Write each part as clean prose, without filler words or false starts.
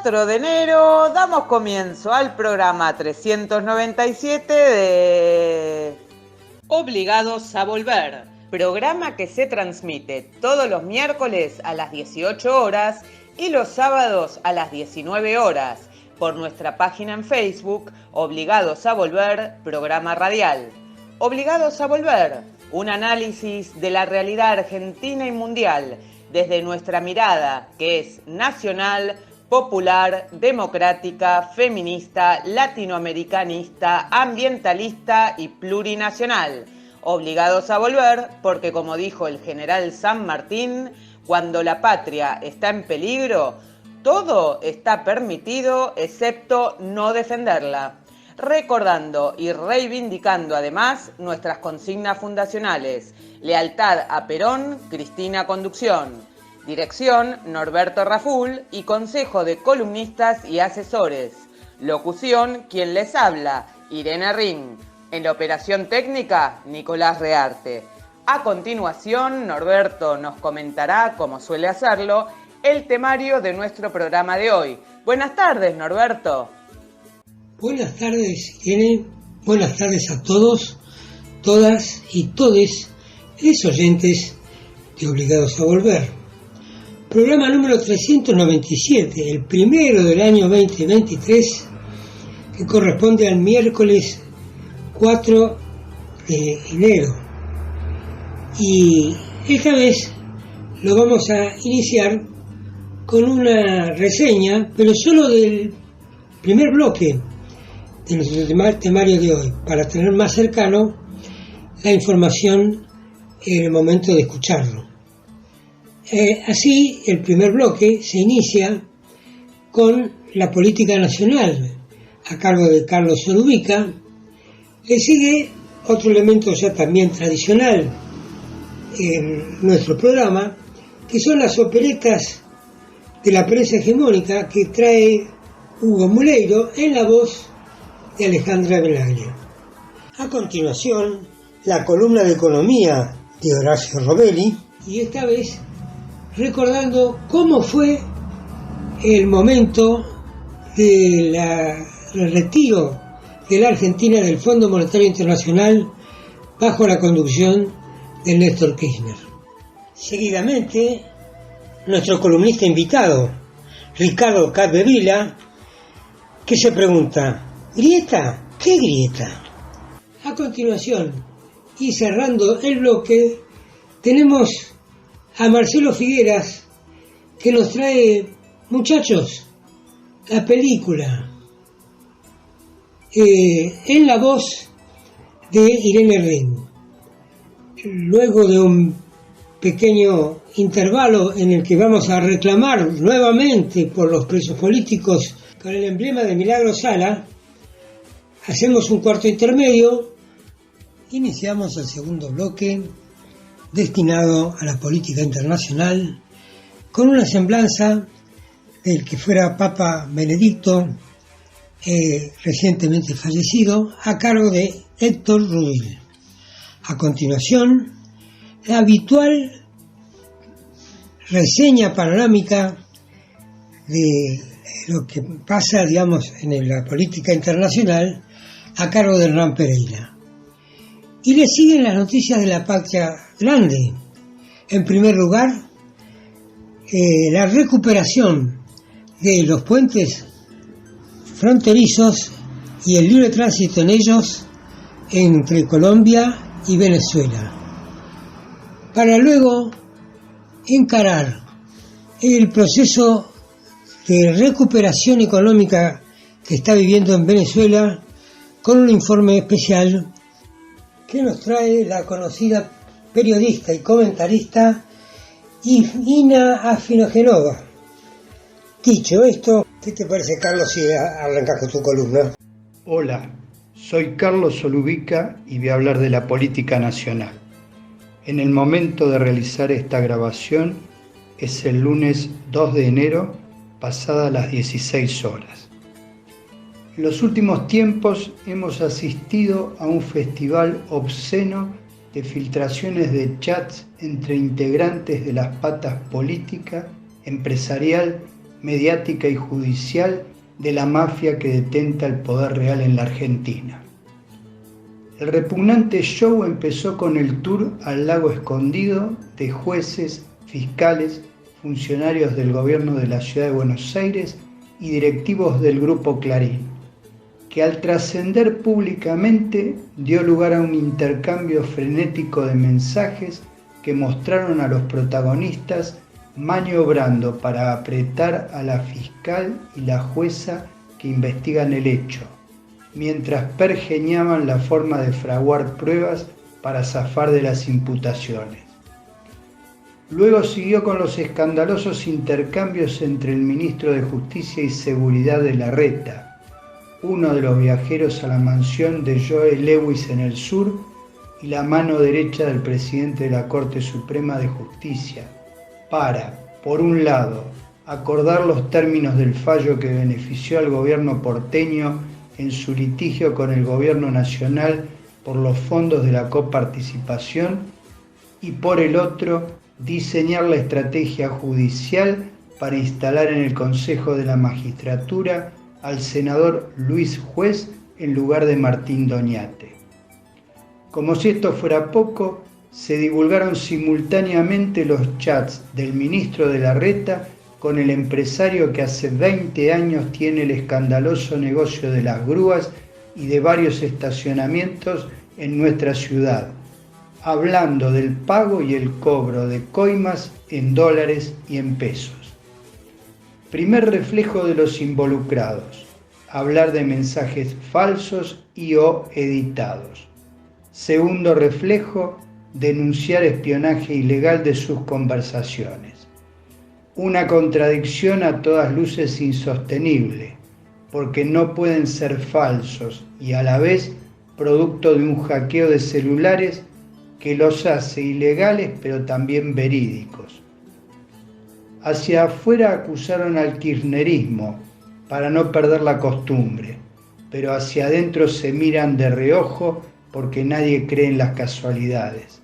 4 de enero damos comienzo al programa 397 de Obligados a Volver, programa que se transmite todos los miércoles a las 18 horas y los sábados a las 19 horas por nuestra página en Facebook, Obligados a Volver, programa radial. Obligados a Volver, un análisis de la realidad argentina y mundial desde nuestra mirada, que es nacional, popular, democrática, feminista, latinoamericanista, ambientalista y plurinacional. Obligados a volver porque, como dijo el general San Martín, cuando la patria está en peligro, todo está permitido excepto no defenderla. Recordando y reivindicando además nuestras consignas fundacionales: lealtad a Perón, Cristina Conducción, dirección Norberto Raful y consejo de columnistas y asesores, locución quien les habla, Irene Ring, en la operación técnica Nicolás Rearte. A continuación, Norberto nos comentará, como suele hacerlo, el temario de nuestro programa de hoy. Buenas tardes, Norberto. Buenas tardes, Irene. Buenas tardes a todos, todas y todes los oyentes de Obligados a Volver. Programa número 397, el primero del año 2023, que corresponde al miércoles 4 de enero. Y esta vez lo vamos a iniciar con una reseña, pero solo del primer bloque de nuestro temario de hoy, para tener más cercano la información en el momento de escucharlo. Así, el primer bloque se inicia con la política nacional, a cargo de Carlos Solubica. Le sigue otro elemento ya también tradicional en nuestro programa, que son las operetas de la prensa hegemónica que trae Hugo Muleiro en la voz de Alejandra Belaglia. A continuación, la columna de economía de Horacio Robelli, y esta vez recordando cómo fue el momento del retiro de la Argentina del Fondo Monetario Internacional bajo la conducción de Néstor Kirchner. Seguidamente, nuestro columnista invitado, Ricardo Capdevila, que se pregunta: ¿grieta? ¿Qué grieta? A continuación, y cerrando el bloque, tenemos a Marcelo Figueras, que nos trae, muchachos, la película, en la voz de Irene Ring. Luego de un pequeño intervalo en el que vamos a reclamar nuevamente por los presos políticos con el emblema de Milagro Sala, hacemos un cuarto intermedio, iniciamos el segundo bloque destinado a la política internacional con una semblanza del que fuera Papa Benedicto, recientemente fallecido, a cargo de Héctor Rudil. A continuación, la habitual reseña panorámica de lo que pasa, digamos, en la política internacional, a cargo de Hernán Pereira. Y le siguen las noticias de la patria grande. En primer lugar, la recuperación de los puentes fronterizos y el libre tránsito en ellos entre Colombia y Venezuela, para luego encarar el proceso de recuperación económica que está viviendo en Venezuela con un informe especial que nos trae la conocida periodista y comentarista Ina Afinogenova. Dicho esto, ¿qué te parece, Carlos, si arrancas con tu columna? Hola, soy Carlos Solubica y voy a hablar de la política nacional. En el momento de realizar esta grabación es el lunes 2 de enero, pasadas las 16 horas. En los últimos tiempos hemos asistido a un festival obsceno de filtraciones de chats entre integrantes de las patas política, empresarial mediática y judicial de la mafia que detenta el poder real en la Argentina. El repugnante show empezó con el tour al lago escondido de jueces, fiscales, funcionarios del gobierno de la Ciudad de Buenos Aires y directivos del Grupo Clarín, que al trascender públicamente dio lugar a un intercambio frenético de mensajes que mostraron a los protagonistas maniobrando para apretar a la fiscal y la jueza que investigan el hecho, mientras pergeñaban la forma de fraguar pruebas para zafar de las imputaciones. Luego siguió con los escandalosos intercambios entre el ministro de Justicia y Seguridad de Larreta, uno de los viajeros a la mansión de Joe Lewis en el sur y la mano derecha del presidente de la Corte Suprema de Justicia, para, por un lado, acordar los términos del fallo que benefició al gobierno porteño en su litigio con el gobierno nacional por los fondos de la coparticipación y por el otro, diseñar la estrategia judicial para instalar en el Consejo de la Magistratura al senador Luis Juez en lugar de Martín Doñate. Como si esto fuera poco, se divulgaron simultáneamente los chats del ministro de Larreta con el empresario que hace 20 años tiene el escandaloso negocio de las grúas y de varios estacionamientos en nuestra ciudad, hablando del pago y el cobro de coimas en dólares y en pesos. Primer reflejo de los involucrados, hablar de mensajes falsos y o editados. Segundo reflejo, denunciar espionaje ilegal de sus conversaciones. Una contradicción a todas luces insostenible, porque no pueden ser falsos y a la vez producto de un hackeo de celulares que los hace ilegales pero también verídicos. Hacia afuera acusaron al kirchnerismo para no perder la costumbre, pero hacia adentro se miran de reojo porque nadie cree en las casualidades.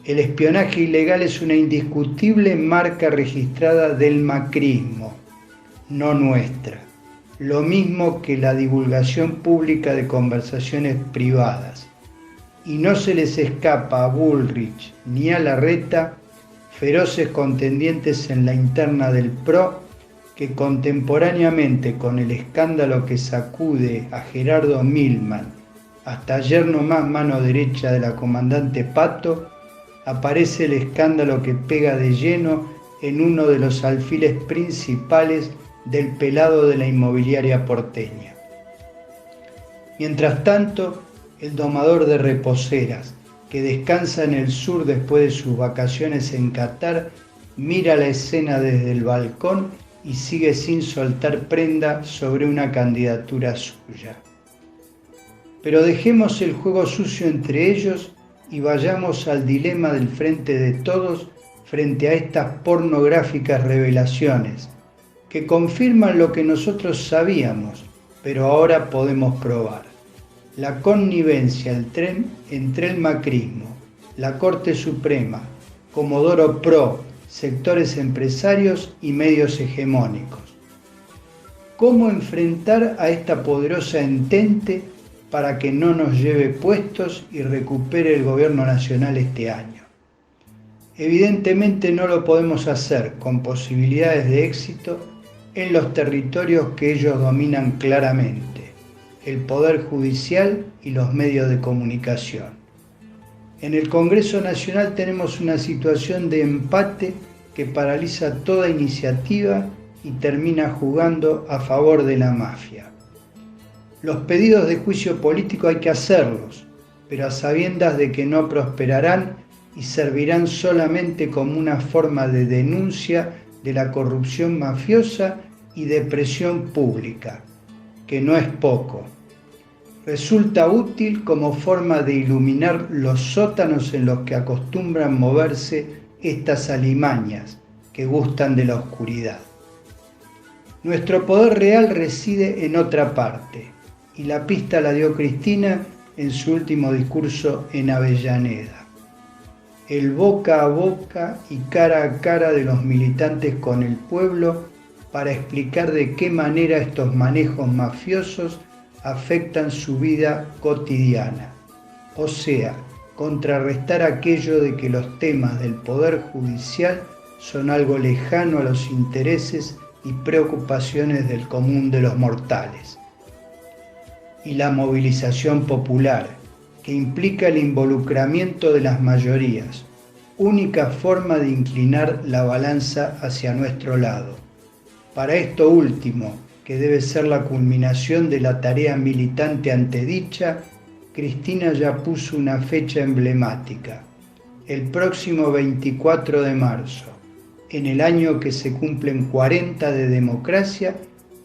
El espionaje ilegal es una indiscutible marca registrada del macrismo, no nuestra, lo mismo que la divulgación pública de conversaciones privadas. Y no se les escapa a Bullrich ni a Larreta, feroces contendientes en la interna del PRO, que contemporáneamente con el escándalo que sacude a Gerardo Milman, hasta ayer nomás mano derecha de la comandante Pato, aparece el escándalo que pega de lleno en uno de los alfiles principales del pelado de la inmobiliaria porteña. Mientras tanto, el domador de reposeras, que descansa en el sur después de sus vacaciones en Qatar, mira la escena desde el balcón y sigue sin soltar prenda sobre una candidatura suya. Pero dejemos el juego sucio entre ellos y vayamos al dilema del frente de todos frente a estas pornográficas revelaciones, que confirman lo que nosotros sabíamos, pero ahora podemos probar. La connivencia entre el macrismo, la Corte Suprema, Comodoro Pro, sectores empresarios y medios hegemónicos. ¿Cómo enfrentar a esta poderosa entente para que no nos lleve puestos y recupere el gobierno nacional este año? Evidentemente no lo podemos hacer con posibilidades de éxito en los territorios que ellos dominan claramente, el Poder Judicial y los medios de comunicación. En el Congreso Nacional tenemos una situación de empate que paraliza toda iniciativa y termina jugando a favor de la mafia. Los pedidos de juicio político hay que hacerlos, pero a sabiendas de que no prosperarán y servirán solamente como una forma de denuncia de la corrupción mafiosa y de presión pública, que no es poco. Resulta útil como forma de iluminar los sótanos en los que acostumbran moverse estas alimañas que gustan de la oscuridad. Nuestro poder real reside en otra parte, y la pista la dio Cristina en su último discurso en Avellaneda. El boca a boca y cara a cara de los militantes con el pueblo para explicar de qué manera estos manejos mafiosos afectan su vida cotidiana. O sea, contrarrestar aquello de que los temas del Poder Judicial son algo lejano a los intereses y preocupaciones del común de los mortales. Y la movilización popular, que implica el involucramiento de las mayorías, única forma de inclinar la balanza hacia nuestro lado. Para esto último, que debe ser la culminación de la tarea militante antedicha, Cristina ya puso una fecha emblemática, el próximo 24 de marzo, en el año que se cumplen 40 de democracia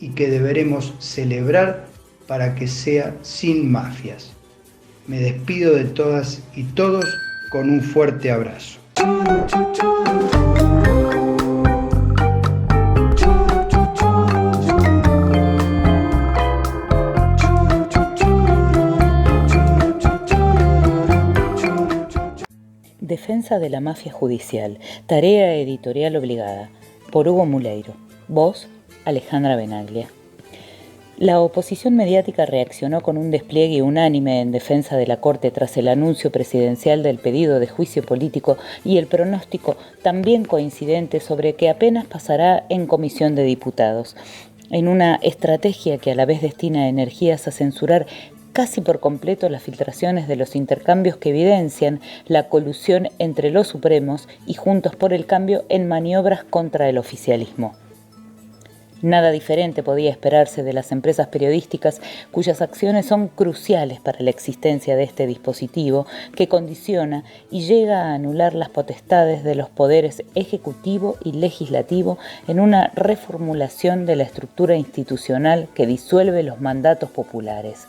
y que deberemos celebrar para que sea sin mafias. Me despido de todas y todos con un fuerte abrazo. Defensa de la mafia judicial, tarea editorial obligada, por Hugo Muleiro. Voz, Alejandra Benaglia. La oposición mediática reaccionó con un despliegue unánime en defensa de la Corte tras el anuncio presidencial del pedido de juicio político y el pronóstico también coincidente sobre que apenas pasará en Comisión de Diputados, en una estrategia que a la vez destina energías a censurar casi por completo las filtraciones de los intercambios que evidencian la colusión entre los Supremos y Juntos por el Cambio en maniobras contra el oficialismo. Nada diferente podía esperarse de las empresas periodísticas cuyas acciones son cruciales para la existencia de este dispositivo que condiciona y llega a anular las potestades de los poderes ejecutivo y legislativo en una reformulación de la estructura institucional que disuelve los mandatos populares.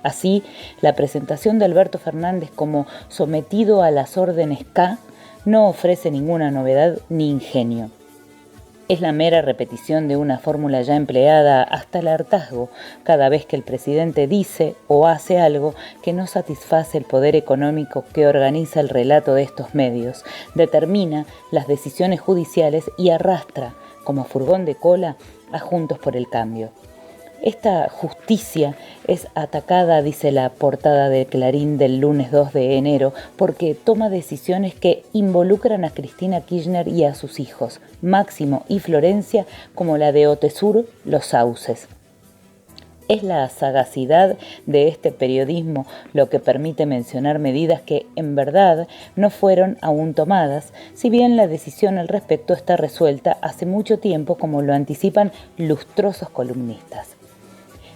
Así, la presentación de Alberto Fernández como sometido a las órdenes K no ofrece ninguna novedad ni ingenio. Es la mera repetición de una fórmula ya empleada hasta el hartazgo cada vez que el presidente dice o hace algo que no satisface el poder económico que organiza el relato de estos medios, determina las decisiones judiciales y arrastra, como furgón de cola, a Juntos por el Cambio. Esta justicia es atacada, dice la portada de Clarín del lunes 2 de enero, porque toma decisiones que involucran a Cristina Kirchner y a sus hijos, Máximo y Florencia, como la de Otesur, Los Sauces. Es la sagacidad de este periodismo lo que permite mencionar medidas que, en verdad, no fueron aún tomadas, si bien la decisión al respecto está resuelta hace mucho tiempo, como lo anticipan lustrosos columnistas.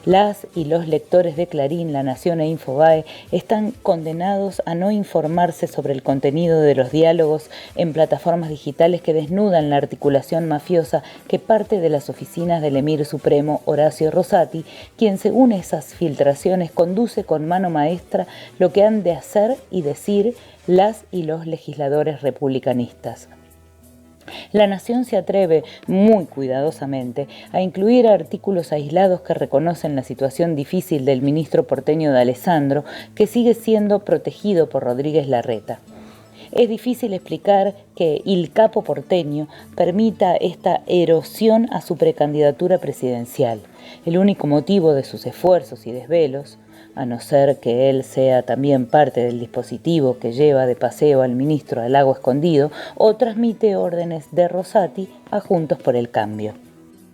Las y los lectores de Clarín, La Nación e Infobae están condenados a no informarse sobre el contenido de los diálogos en plataformas digitales que desnudan la articulación mafiosa que parte de las oficinas del Emir Supremo Horacio Rosati, quien según esas filtraciones conduce con mano maestra lo que han de hacer y decir las y los legisladores republicanistas. La Nación se atreve, muy cuidadosamente, a incluir artículos aislados que reconocen la situación difícil del ministro porteño D'Alessandro, que sigue siendo protegido por Rodríguez Larreta. Es difícil explicar que el capo porteño permita esta erosión a su precandidatura presidencial. El único motivo de sus esfuerzos y desvelos, a no ser que él sea también parte del dispositivo que lleva de paseo al ministro al lago escondido o transmite órdenes de Rosati a Juntos por el Cambio.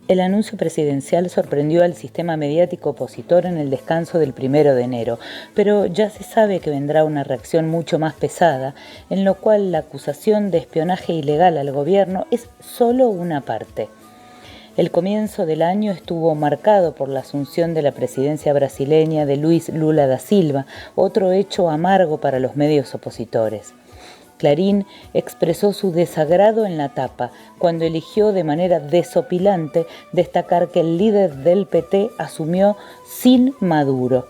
El anuncio presidencial sorprendió al sistema mediático opositor en el descanso del 1 de enero, pero ya se sabe que vendrá una reacción mucho más pesada, en lo cual la acusación de espionaje ilegal al gobierno es solo una parte. El comienzo del año estuvo marcado por la asunción de la presidencia brasileña de Luis Lula da Silva, otro hecho amargo para los medios opositores. Clarín expresó su desagrado en la tapa cuando eligió de manera desopilante destacar que el líder del PT asumió sin Maduro.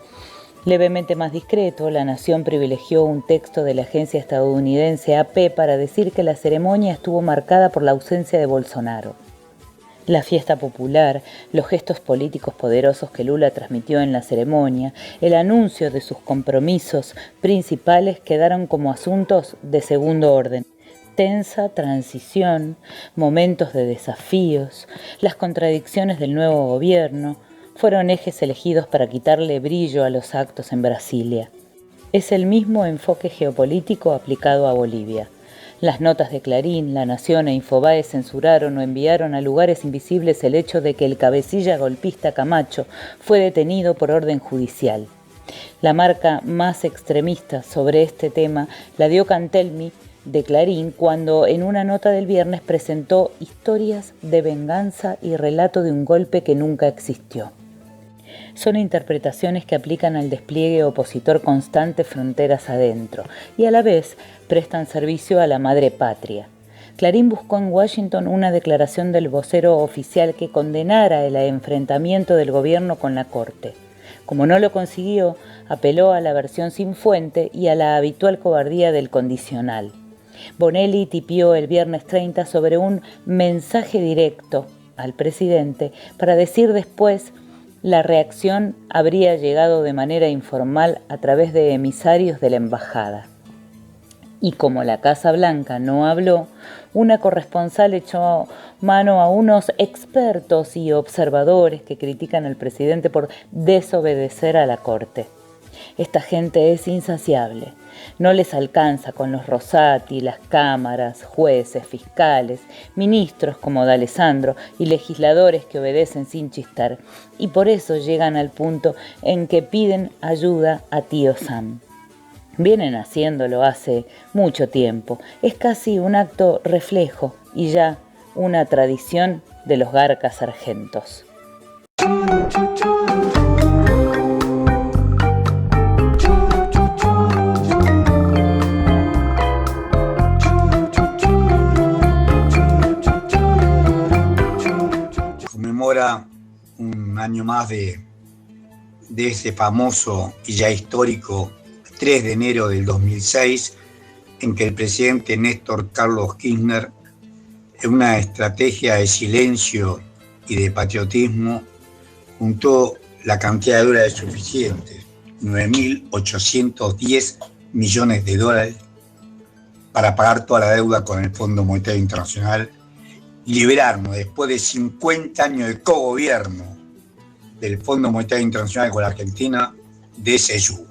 Levemente más discreto, La Nación privilegió un texto de la agencia estadounidense AP para decir que la ceremonia estuvo marcada por la ausencia de Bolsonaro. La fiesta popular, los gestos políticos poderosos que Lula transmitió en la ceremonia, el anuncio de sus compromisos principales quedaron como asuntos de segundo orden. tensa transición, momentos de desafíos, las contradicciones del nuevo gobierno, fueron ejes elegidos para quitarle brillo a los actos en Brasilia. Es el mismo enfoque geopolítico aplicado a Bolivia. Las notas de Clarín, La Nación e Infobae censuraron o enviaron a lugares invisibles el hecho de que el cabecilla golpista Camacho fue detenido por orden judicial. La marca más extremista sobre este tema la dio Cantelmi de Clarín cuando en una nota del viernes presentó historias de venganza y relato de un golpe que nunca existió. Son interpretaciones que aplican al despliegue opositor constante fronteras adentro y a la vez prestan servicio a la madre patria. Clarín buscó en Washington una declaración del vocero oficial que condenara el enfrentamiento del gobierno con la Corte. Como no lo consiguió, apeló a la versión sin fuente y a la habitual cobardía del condicional. Bonelli tipió el viernes 30 sobre un mensaje directo al presidente para decir después la reacción habría llegado de manera informal a través de emisarios de la embajada. Y como la Casa Blanca no habló, una corresponsal echó mano a unos expertos y observadores que critican al presidente por desobedecer a la Corte. Esta gente es insaciable. No les alcanza con los Rosati, las cámaras, jueces, fiscales, ministros como D'Alessandro y legisladores que obedecen sin chistar. Y por eso llegan al punto en que piden ayuda a tío Sam. Vienen haciéndolo hace mucho tiempo. Es casi un acto reflejo y ya una tradición de los garcas sargentos. Conmemora un año más de ese famoso y ya histórico 3 de enero del 2006, en que el presidente Néstor Carlos Kirchner, en una estrategia de silencio y de patriotismo, juntó la cantidad de dólares suficiente, 9.810 millones de dólares, para pagar toda la deuda con el Fondo Monetario Internacional y liberarnos, después de 50 años de cogobierno del Fondo Monetario Internacional con la Argentina, de ese yugo.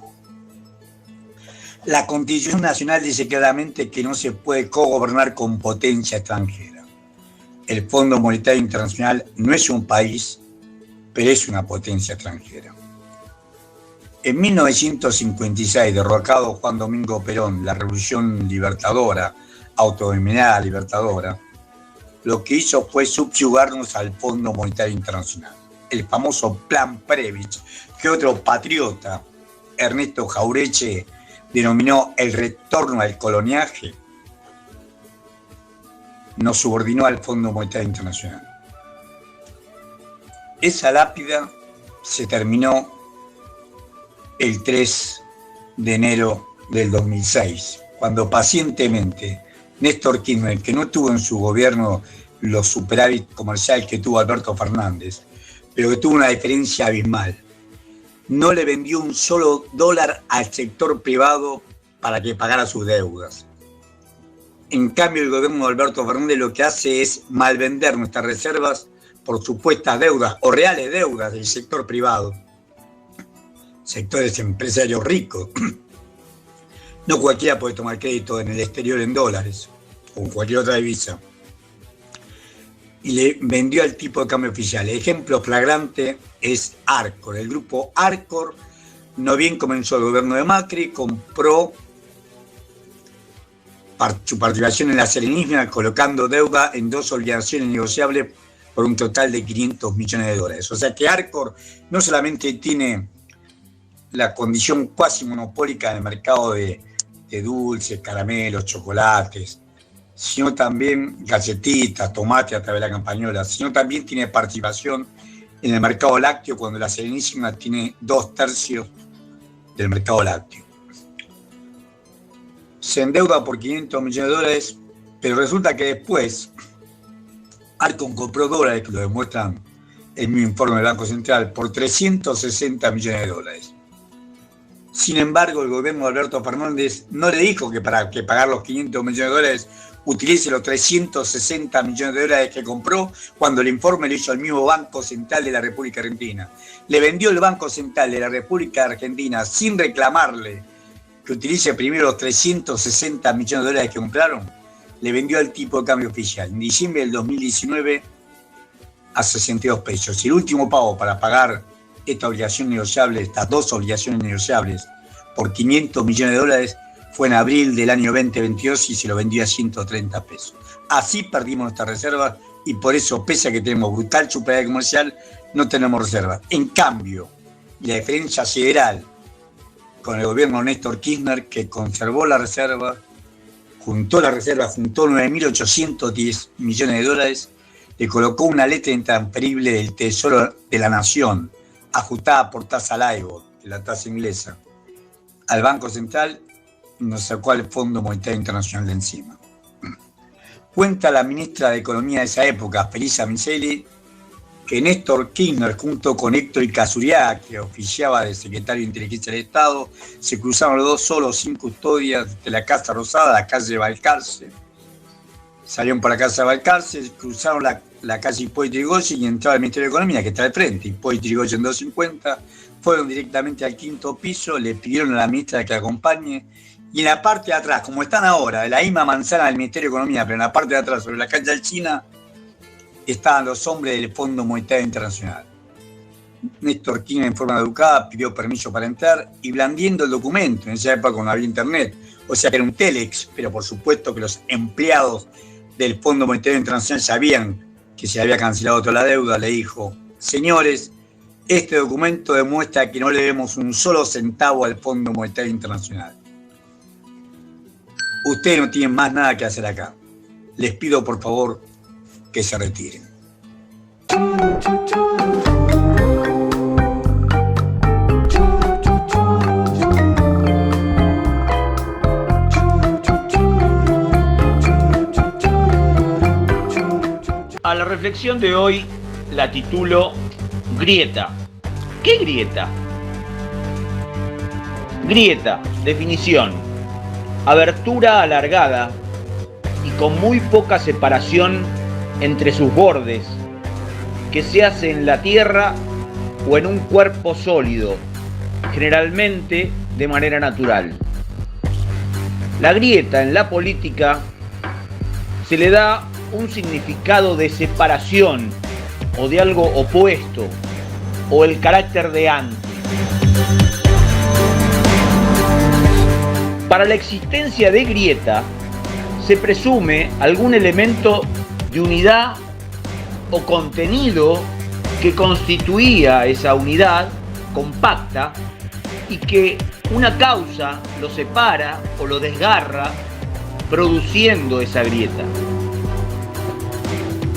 La Constitución Nacional dice claramente que no se puede cogobernar con potencia extranjera. El Fondo Monetario Internacional no es un país, pero es una potencia extranjera. En 1956, derrocado Juan Domingo Perón, la Revolución Libertadora, autodenominada Libertadora, lo que hizo fue subyugarnos al Fondo Monetario Internacional. El famoso Plan Previch, que otro patriota, Ernesto Jaureche, denominó el retorno al coloniaje, nos subordinó al Fondo Monetario Internacional. Esa lápida se terminó el 3 de enero del 2006, cuando pacientemente Néstor Kirchner, que no tuvo en su gobierno los superávit comerciales que tuvo Alberto Fernández, pero que tuvo una diferencia abismal, no le vendió un solo dólar al sector privado para que pagara sus deudas. En cambio, el gobierno de Alberto Fernández lo que hace es malvender nuestras reservas por supuestas deudas o reales deudas del sector privado, sectores empresarios ricos. No cualquiera puede tomar crédito en el exterior en dólares o en cualquier otra divisa. Y le vendió al tipo de cambio oficial. El ejemplo flagrante es Arcor. El grupo Arcor, no bien comenzó el gobierno de Macri, compró su participación en la Serenísima, colocando deuda en 2 obligaciones negociables por un total de 500 millones de dólares. O sea que Arcor no solamente tiene la condición cuasi monopólica en el mercado de dulces, caramelos, chocolates, sino también galletitas, tomate a través de la campañola, sino también tiene participación en el mercado lácteo, cuando la Serenísima tiene 2/3 del mercado lácteo. Se endeuda por 500 millones de dólares, pero resulta que después Arcor compró dólares, que lo demuestran en mi informe del Banco Central, por 360 millones de dólares. Sin embargo, el gobierno de Alberto Fernández no le dijo que para que pagar los 500 millones de dólares utilice los 360 millones de dólares que compró, cuando el informe lo hizo el mismo Banco Central de la República Argentina. Le vendió el Banco Central de la República Argentina sin reclamarle que utilice primero los 360 millones de dólares que compraron, le vendió al tipo de cambio oficial en diciembre del 2019 a 62 pesos. Y el último pago para pagar esta obligación negociable, estas dos obligaciones negociables por 500 millones de dólares, fue en abril del año 2022 y se lo vendió a 130 pesos. Así perdimos nuestras reservas y por eso, pese a que tenemos brutal superávit comercial, no tenemos reservas. En cambio, la diferencia sideral con el gobierno de Néstor Kirchner, que conservó la reserva, juntó 9.810 millones de dólares, le colocó una letra intransferible del Tesoro de la Nación, ajustada por tasa LIBOR, la tasa inglesa, al Banco Central, y nos sacó al Fondo Monetario Internacional de encima. Cuenta la ministra de Economía de esa época, Felisa Micheli, que Néstor Kirchner, junto con Héctor Icazzuriaga, que oficiaba de secretario de Inteligencia del Estado, se cruzaron los dos solos sin custodia de la Casa Rosada a la calle Balcarce. Salieron por la Casa Balcarce, cruzaron la calle Hipólito Yrigoyen y entraron al Ministerio de Economía, que está al frente, Hipólito Yrigoyen 250, fueron directamente al 5º piso, le pidieron a la ministra que la acompañe, y en la parte de atrás, como están ahora, de la misma manzana del Ministerio de Economía, pero en la parte de atrás, sobre la cancha del China, estaban los hombres del Fondo Monetario Internacional. Néstor Kirchner, en forma educada, pidió permiso para entrar y blandiendo el documento, en esa época cuando había internet, o sea que era un telex, pero por supuesto que los empleados del Fondo Monetario Internacional sabían que se había cancelado toda la deuda, le dijo: señores, este documento demuestra que no le debemos un solo centavo al Fondo Monetario Internacional. Ustedes no tienen más nada que hacer acá. Les pido por favor que se retiren. A la reflexión de hoy la titulo Grieta. ¿Qué grieta? Grieta, definición: abertura alargada y con muy poca separación entre sus bordes, que se hace en la tierra o en un cuerpo sólido, generalmente de manera natural. La grieta en la política se le da un significado de separación o de algo opuesto, o el carácter de anti. Para la existencia de grieta se presume algún elemento de unidad o contenido que constituía esa unidad compacta y que una causa lo separa o lo desgarra, produciendo esa grieta.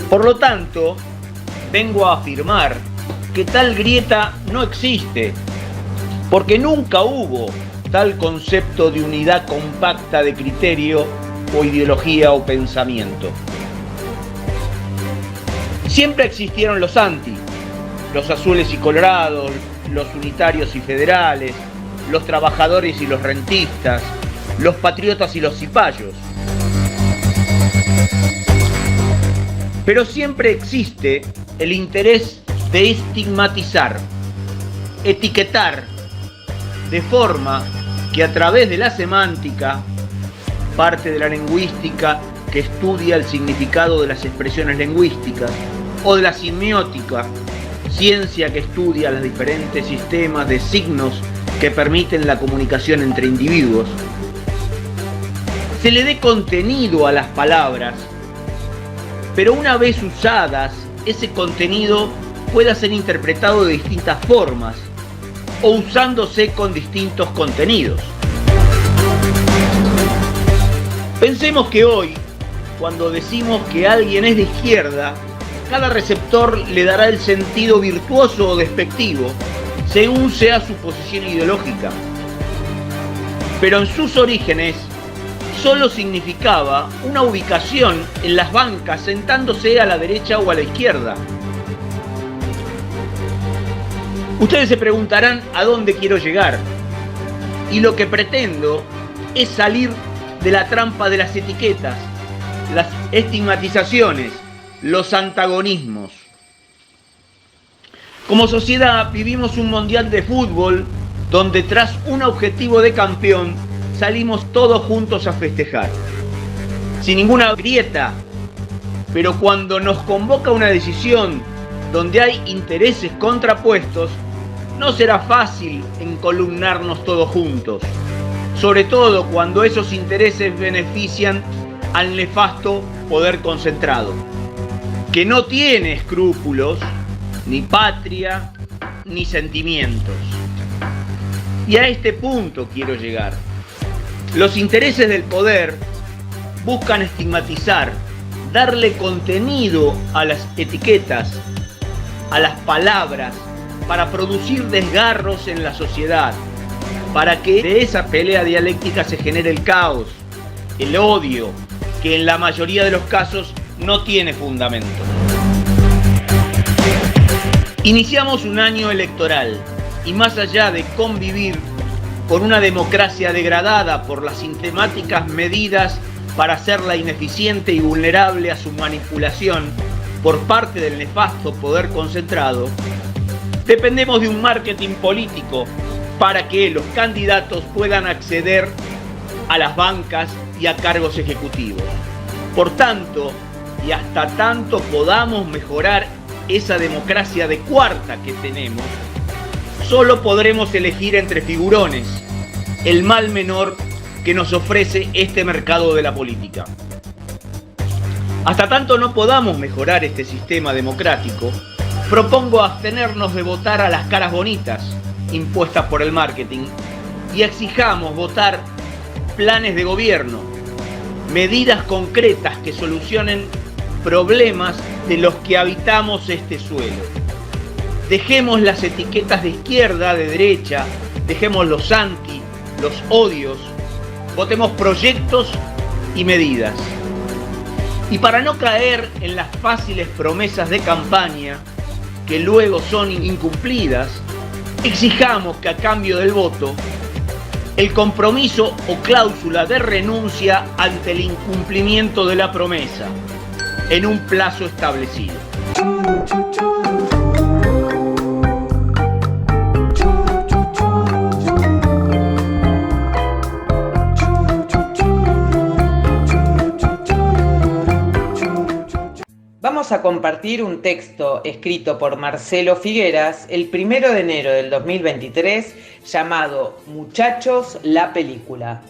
Por lo tanto, vengo a afirmar que tal grieta no existe, porque nunca hubo tal concepto de unidad compacta de criterio o ideología o pensamiento. Siempre existieron los anti, los azules y colorados, los unitarios y federales, los trabajadores y los rentistas, los patriotas y los cipayos. Pero siempre existe el interés de estigmatizar, etiquetar, de forma que a través de la semántica, parte de la lingüística que estudia el significado de las expresiones lingüísticas, o de la semiótica, ciencia que estudia los diferentes sistemas de signos que permiten la comunicación entre individuos, se le dé contenido a las palabras, pero una vez usadas, ese contenido pueda ser interpretado de distintas formas o usándose con distintos contenidos. Pensemos que hoy, cuando decimos que alguien es de izquierda, cada receptor le dará el sentido virtuoso o despectivo, según sea su posición ideológica. Pero en sus orígenes, solo significaba una ubicación en las bancas sentándose a la derecha o a la izquierda. Ustedes se preguntarán a dónde quiero llegar. Y lo que pretendo es salir de la trampa de las etiquetas, las estigmatizaciones, los antagonismos. Como sociedad vivimos un mundial de fútbol donde tras un objetivo de campeón salimos todos juntos a festejar, sin ninguna grieta, pero cuando nos convoca una decisión donde hay intereses contrapuestos, no será fácil encolumnarnos todos juntos, sobre todo cuando esos intereses benefician al nefasto poder concentrado, que no tiene escrúpulos, ni patria, ni sentimientos. Y a este punto quiero llegar. Los intereses del poder buscan estigmatizar, darle contenido a las etiquetas, a las palabras, para producir desgarros en la sociedad, para que de esa pelea dialéctica se genere el caos, el odio, que en la mayoría de los casos no tiene fundamento. Iniciamos un año electoral y más allá de convivir con una democracia degradada por las sistemáticas medidas para hacerla ineficiente y vulnerable a su manipulación por parte del nefasto poder concentrado, dependemos de un marketing político para que los candidatos puedan acceder a las bancas y a cargos ejecutivos. Por tanto, y hasta tanto podamos mejorar esa democracia de cuarta que tenemos, solo podremos elegir entre figurones, el mal menor que nos ofrece este mercado de la política. Hasta tanto no podamos mejorar este sistema democrático, propongo abstenernos de votar a las caras bonitas impuestas por el marketing y exijamos votar planes de gobierno, medidas concretas que solucionen problemas de los que habitamos este suelo. Dejemos las etiquetas de izquierda, de derecha, dejemos los anti, los odios, votemos proyectos y medidas. Y para no caer en las fáciles promesas de campaña, que luego son incumplidas, exijamos que a cambio del voto, el compromiso o cláusula de renuncia ante el incumplimiento de la promesa, en un plazo establecido. Vamos a compartir un texto escrito por Marcelo Figueras el 1 de enero del 2023 llamado Muchachos, la película.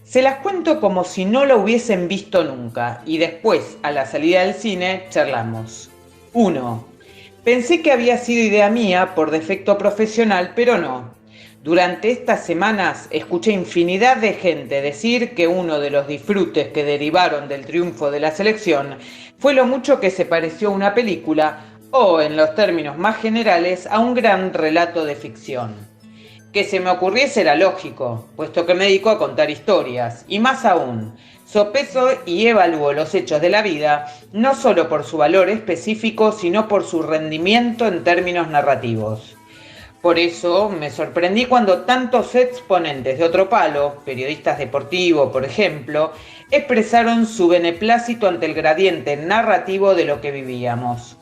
Se las cuento como si no lo hubiesen visto nunca y después, a la salida del cine, charlamos. 1. Pensé que había sido idea mía por defecto profesional, pero no. Durante estas semanas escuché infinidad de gente decir que uno de los disfrutes que derivaron del triunfo de la selección fue lo mucho que se pareció a una película o, en los términos más generales, a un gran relato de ficción. Que se me ocurriese era lógico, puesto que me dedico a contar historias, y más aún, sopeso y evalúo los hechos de la vida, no solo por su valor específico, sino por su rendimiento en términos narrativos. Por eso me sorprendí cuando tantos exponentes de otro palo, periodistas deportivos por ejemplo, expresaron su beneplácito ante el gradiente narrativo de lo que vivíamos.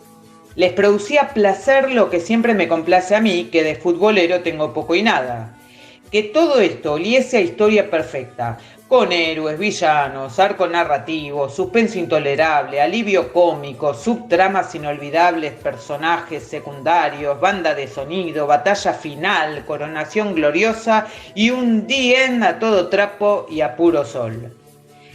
Les producía placer lo que siempre me complace a mí, que de futbolero tengo poco y nada. Que todo esto oliese a historia perfecta, con héroes, villanos, arco narrativo, suspenso intolerable, alivio cómico, subtramas inolvidables, personajes secundarios, banda de sonido, batalla final, coronación gloriosa y un the end a todo trapo y a puro sol.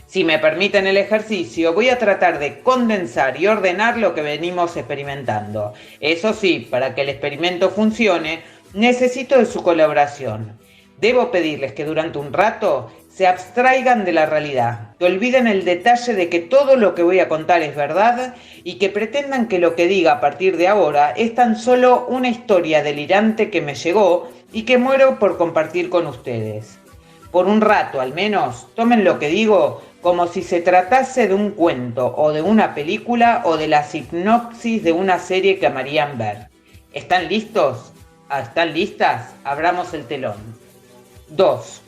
Si me permiten el ejercicio, voy a tratar de condensar y ordenar lo que venimos experimentando. Eso sí, para que el experimento funcione, necesito de su colaboración. Debo pedirles que durante un rato se abstraigan de la realidad, que olviden el detalle de que todo lo que voy a contar es verdad y que pretendan que lo que diga a partir de ahora es tan solo una historia delirante que me llegó y que muero por compartir con ustedes. Por un rato al menos, tomen lo que digo como si se tratase de un cuento o de una película o de la sinopsis de una serie que amarían ver. ¿Están listos? ¿Están listas? Abramos el telón. 2.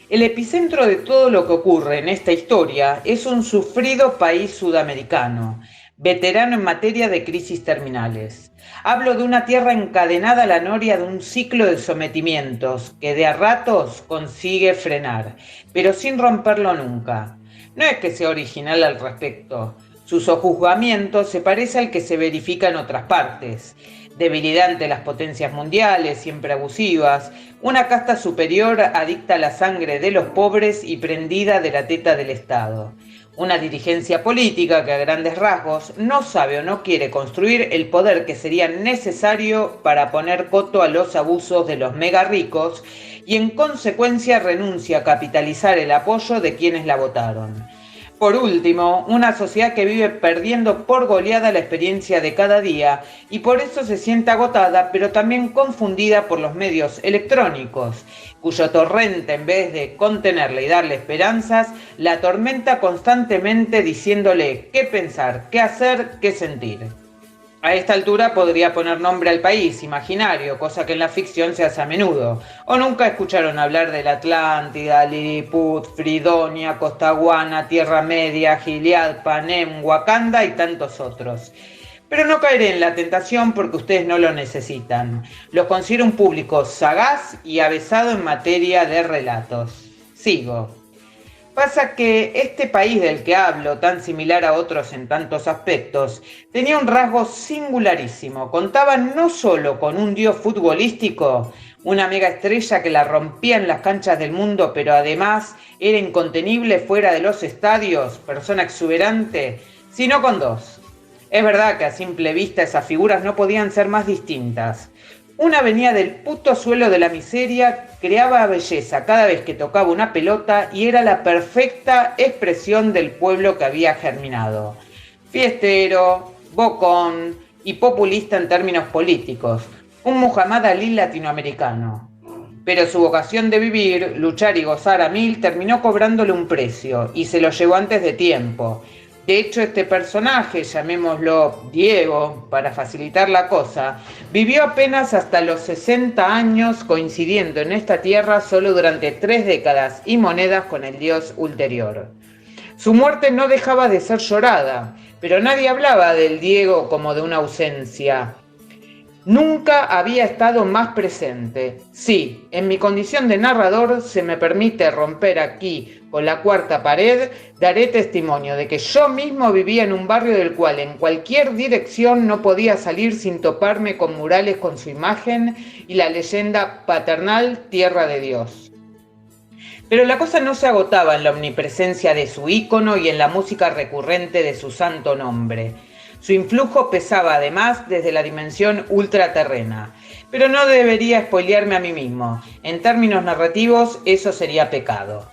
El epicentro de todo lo que ocurre en esta historia es un sufrido país sudamericano, veterano en materia de crisis terminales. Hablo de una tierra encadenada a la noria de un ciclo de sometimientos que de a ratos consigue frenar, pero sin romperlo nunca. No es que sea original al respecto. Su sojuzgamiento se parece al que se verifica en otras partes. Debilidad ante las potencias mundiales, siempre abusivas, una casta superior adicta a la sangre de los pobres y prendida de la teta del Estado. Una dirigencia política que a grandes rasgos no sabe o no quiere construir el poder que sería necesario para poner coto a los abusos de los mega ricos y en consecuencia renuncia a capitalizar el apoyo de quienes la votaron. Por último, una sociedad que vive perdiendo por goleada la experiencia de cada día y por eso se siente agotada, pero también confundida por los medios electrónicos, cuyo torrente, en vez de contenerla y darle esperanzas, la atormenta constantemente diciéndole qué pensar, qué hacer, qué sentir. A esta altura podría poner nombre al país imaginario, cosa que en la ficción se hace a menudo. O nunca escucharon hablar de la Atlántida, Lilliput, Fridonia, Costaguana, Tierra Media, Gilead, Panem, Wakanda y tantos otros. Pero no caeré en la tentación porque ustedes no lo necesitan. Los considero un público sagaz y avesado en materia de relatos. Sigo. Pasa que este país del que hablo, tan similar a otros en tantos aspectos, tenía un rasgo singularísimo. Contaba no solo con un dios futbolístico, una mega estrella que la rompía en las canchas del mundo, pero además era incontenible fuera de los estadios, persona exuberante, sino con dos. Es verdad que a simple vista esas figuras no podían ser más distintas. Una venía del puto suelo de la miseria, creaba belleza cada vez que tocaba una pelota y era la perfecta expresión del pueblo que había germinado. Fiestero, bocón y populista en términos políticos, un Muhammad Ali latinoamericano. Pero su vocación de vivir, luchar y gozar a mil terminó cobrándole un precio y se lo llevó antes de tiempo. De hecho, este personaje, llamémoslo Diego, para facilitar la cosa, vivió apenas hasta los 60 años, coincidiendo en esta tierra solo durante 3 décadas y monedas con el dios ulterior. Su muerte no dejaba de ser llorada, pero nadie hablaba del Diego como de una ausencia. Nunca había estado más presente. Sí, en mi condición de narrador se me permite romper aquí con la cuarta pared, daré testimonio de que yo mismo vivía en un barrio del cual en cualquier dirección no podía salir sin toparme con murales con su imagen y la leyenda paternal Tierra de Dios. Pero la cosa no se agotaba en la omnipresencia de su ícono y en la música recurrente de su santo nombre. Su influjo pesaba además desde la dimensión ultraterrena. Pero no debería spoilearme a mí mismo. En términos narrativos, eso sería pecado.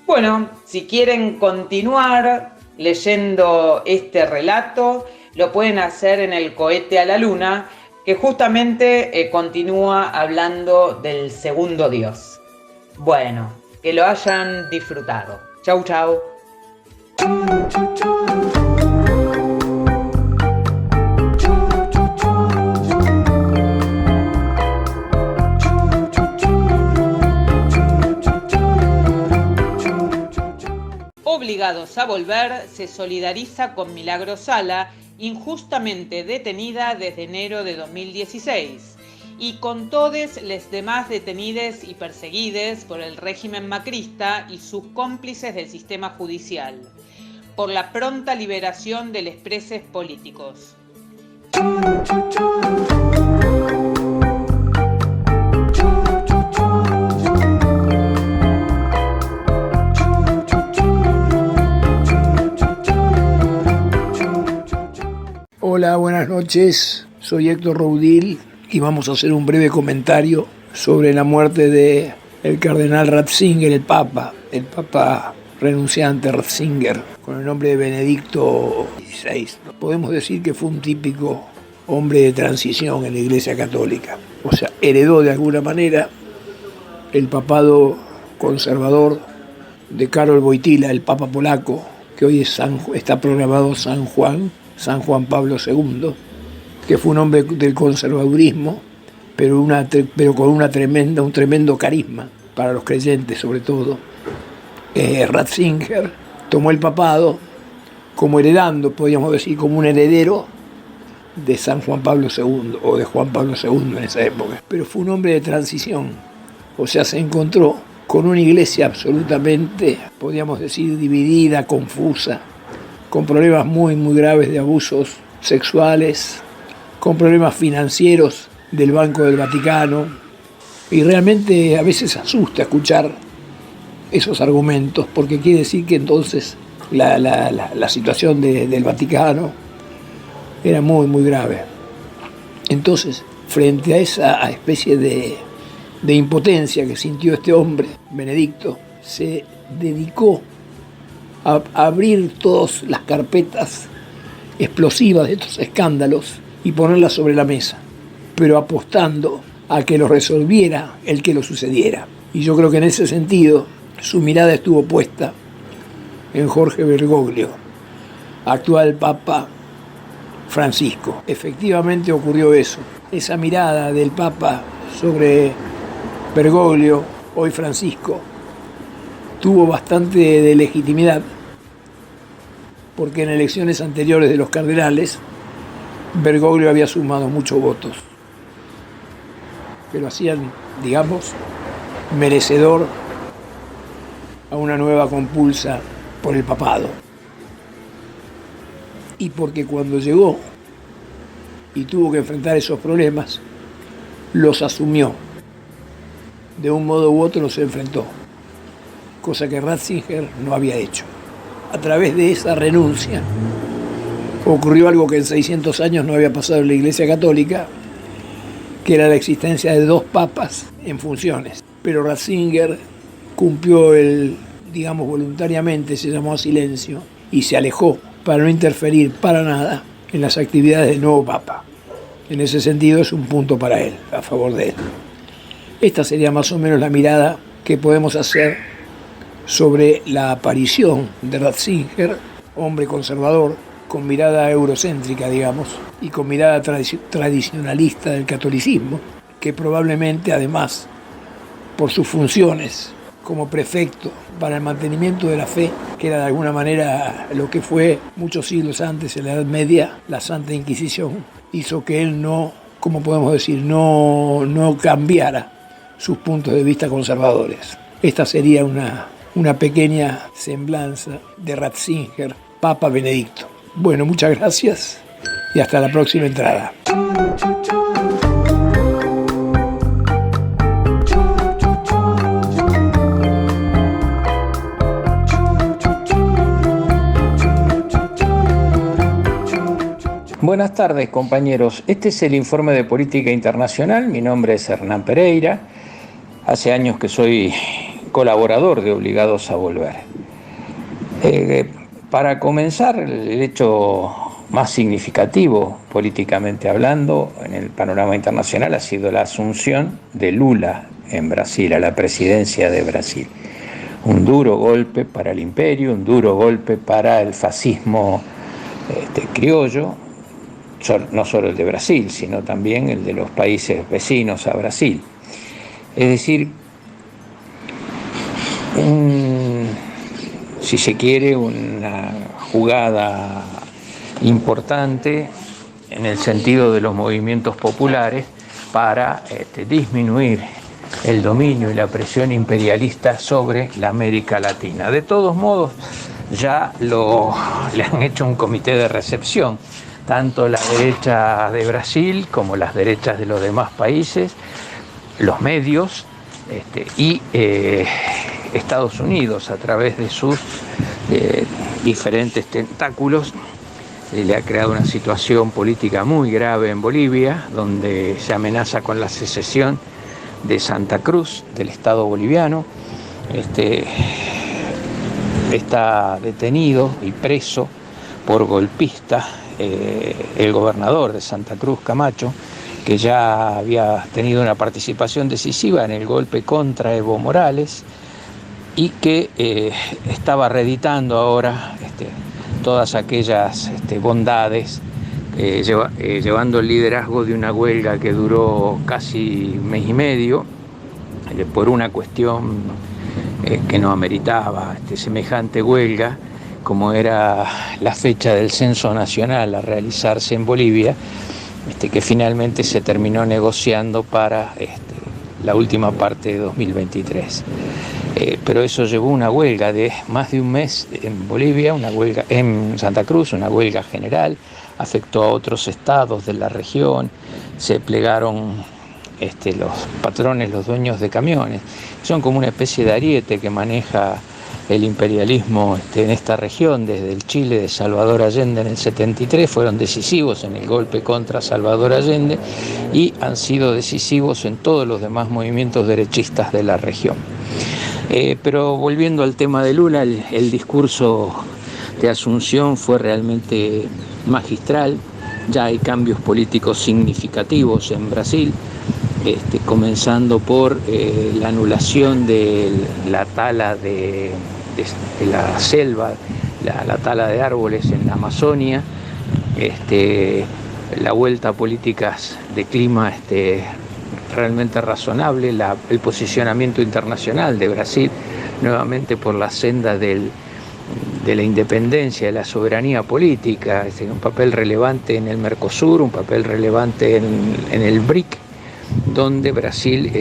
Bueno, si quieren continuar leyendo este relato, lo pueden hacer en El cohete a la luna, que justamente continúa hablando del segundo dios. Bueno, que lo hayan disfrutado. Chau, chau. Obligados a volver se solidariza con Milagro Sala, injustamente detenida desde enero de 2016, y con todos los demás detenidos y perseguidos por el régimen macrista y sus cómplices del sistema judicial, por la pronta liberación de los presos políticos. Hola, buenas noches. Soy Héctor Roudil y vamos a hacer un breve comentario sobre la muerte de el cardenal Ratzinger, el Papa renunciante Ratzinger, con el nombre de Benedicto XVI. Podemos decir que fue un típico hombre de transición en la Iglesia Católica. O sea, heredó de alguna manera el papado conservador de Karol Wojtyła, el Papa polaco, que hoy está programado San Juan Pablo II, que fue un hombre del conservadurismo pero con un tremendo carisma para los creyentes sobre todo. Ratzinger tomó el papado como heredando, podríamos decir, como un heredero de San Juan Pablo II o de Juan Pablo II en esa época. Pero fue un hombre de transición, o sea, se encontró con una iglesia absolutamente, podríamos decir, dividida, confusa, con problemas muy, muy graves de abusos sexuales, con problemas financieros del Banco del Vaticano, y realmente a veces asusta escuchar esos argumentos, porque quiere decir que entonces la situación del Vaticano era muy, muy grave. Entonces, frente a esa especie de impotencia que sintió este hombre, Benedicto, se dedicó a abrir todas las carpetas explosivas de estos escándalos y ponerlas sobre la mesa, pero apostando a que lo resolviera el que lo sucediera. Y yo creo que en ese sentido su mirada estuvo puesta en Jorge Bergoglio, actual Papa Francisco. Efectivamente ocurrió eso. Esa mirada del Papa sobre Bergoglio, hoy Francisco, tuvo bastante de legitimidad, porque en elecciones anteriores de los cardenales, Bergoglio había sumado muchos votos, que lo hacían, digamos, merecedor a una nueva compulsa por el papado. Y porque cuando llegó y tuvo que enfrentar esos problemas, los asumió. De un modo u otro los enfrentó, cosa que Ratzinger no había hecho. A través de esa renuncia ocurrió algo que en 600 años no había pasado en la Iglesia Católica, que era la existencia de dos papas en funciones. Pero Ratzinger cumplió digamos voluntariamente, se llamó a silencio y se alejó para no interferir para nada en las actividades del nuevo papa. En ese sentido es un punto para él, a favor de él. Esta sería más o menos la mirada que podemos hacer sobre la aparición de Ratzinger, hombre conservador, con mirada eurocéntrica, digamos, y con mirada tradicionalista del catolicismo, que probablemente, además, por sus funciones como prefecto para el mantenimiento de la fe, que era de alguna manera lo que fue muchos siglos antes, en la Edad Media, la Santa Inquisición, hizo que él no, como podemos decir, no cambiara sus puntos de vista conservadores. Esta sería una pequeña semblanza de Ratzinger, Papa Benedicto. Bueno, muchas gracias y hasta la próxima entrada. Buenas tardes, compañeros. Este es el informe de política internacional. Mi nombre es Hernán Pereira. Hace años que soy colaborador de Obligados a Volver. Para comenzar, el hecho más significativo, políticamente hablando, en el panorama internacional ha sido la asunción de Lula en Brasil, a la presidencia de Brasil. Un duro golpe para el imperio, un duro golpe para el fascismo criollo, no solo el de Brasil, sino también el de los países vecinos a Brasil. Es decir, si se quiere, una jugada importante en el sentido de los movimientos populares para disminuir el dominio y la presión imperialista sobre la América Latina. De todos modos, ya le han hecho un comité de recepción, tanto la derecha de Brasil como las derechas de los demás países, los medios y Estados Unidos, a través de sus diferentes tentáculos, le ha creado una situación política muy grave en Bolivia, donde se amenaza con la secesión de Santa Cruz, del Estado boliviano. Está detenido y preso por golpista el gobernador de Santa Cruz, Camacho, que ya había tenido una participación decisiva en el golpe contra Evo Morales y que estaba reeditando ahora todas aquellas bondades llevando el liderazgo de una huelga que duró casi mes y medio, por una cuestión que no ameritaba semejante huelga, como era la fecha del censo nacional a realizarse en Bolivia, que finalmente se terminó negociando para la última parte de 2023. Pero eso llevó una huelga de más de un mes en Bolivia, una huelga en Santa Cruz, una huelga general, afectó a otros estados de la región, se plegaron los patrones, los dueños de camiones. Son como una especie de ariete que maneja el imperialismo en esta región, desde el Chile de Salvador Allende en el 73, fueron decisivos en el golpe contra Salvador Allende y han sido decisivos en todos los demás movimientos derechistas de la región. Pero volviendo al tema de Lula, el discurso de Asunción fue realmente magistral. Ya hay cambios políticos significativos en Brasil, comenzando por la anulación de la tala de la selva, la tala de árboles en la Amazonia, la vuelta a políticas de clima realmente razonable, el posicionamiento internacional de Brasil nuevamente por la senda de la independencia, de la soberanía política, un papel relevante en el Mercosur, un papel relevante en el BRIC, donde Brasil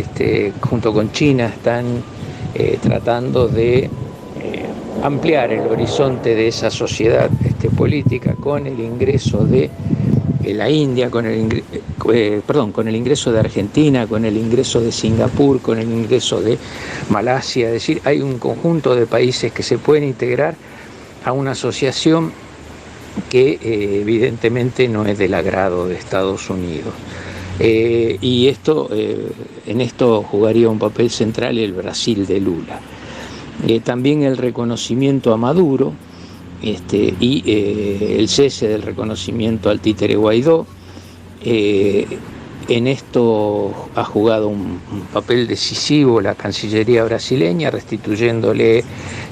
junto con China están tratando de ampliar el horizonte de esa sociedad política con el ingreso de la India, con el ingreso de Argentina, con el ingreso de Singapur, con el ingreso de Malasia. Es decir, hay un conjunto de países que se pueden integrar a una asociación que evidentemente no es del agrado de Estados Unidos. Y en esto jugaría un papel central el Brasil de Lula. También el reconocimiento a Maduro y el cese del reconocimiento al títere Guaidó. En esto ha jugado un papel decisivo la Cancillería brasileña, restituyéndole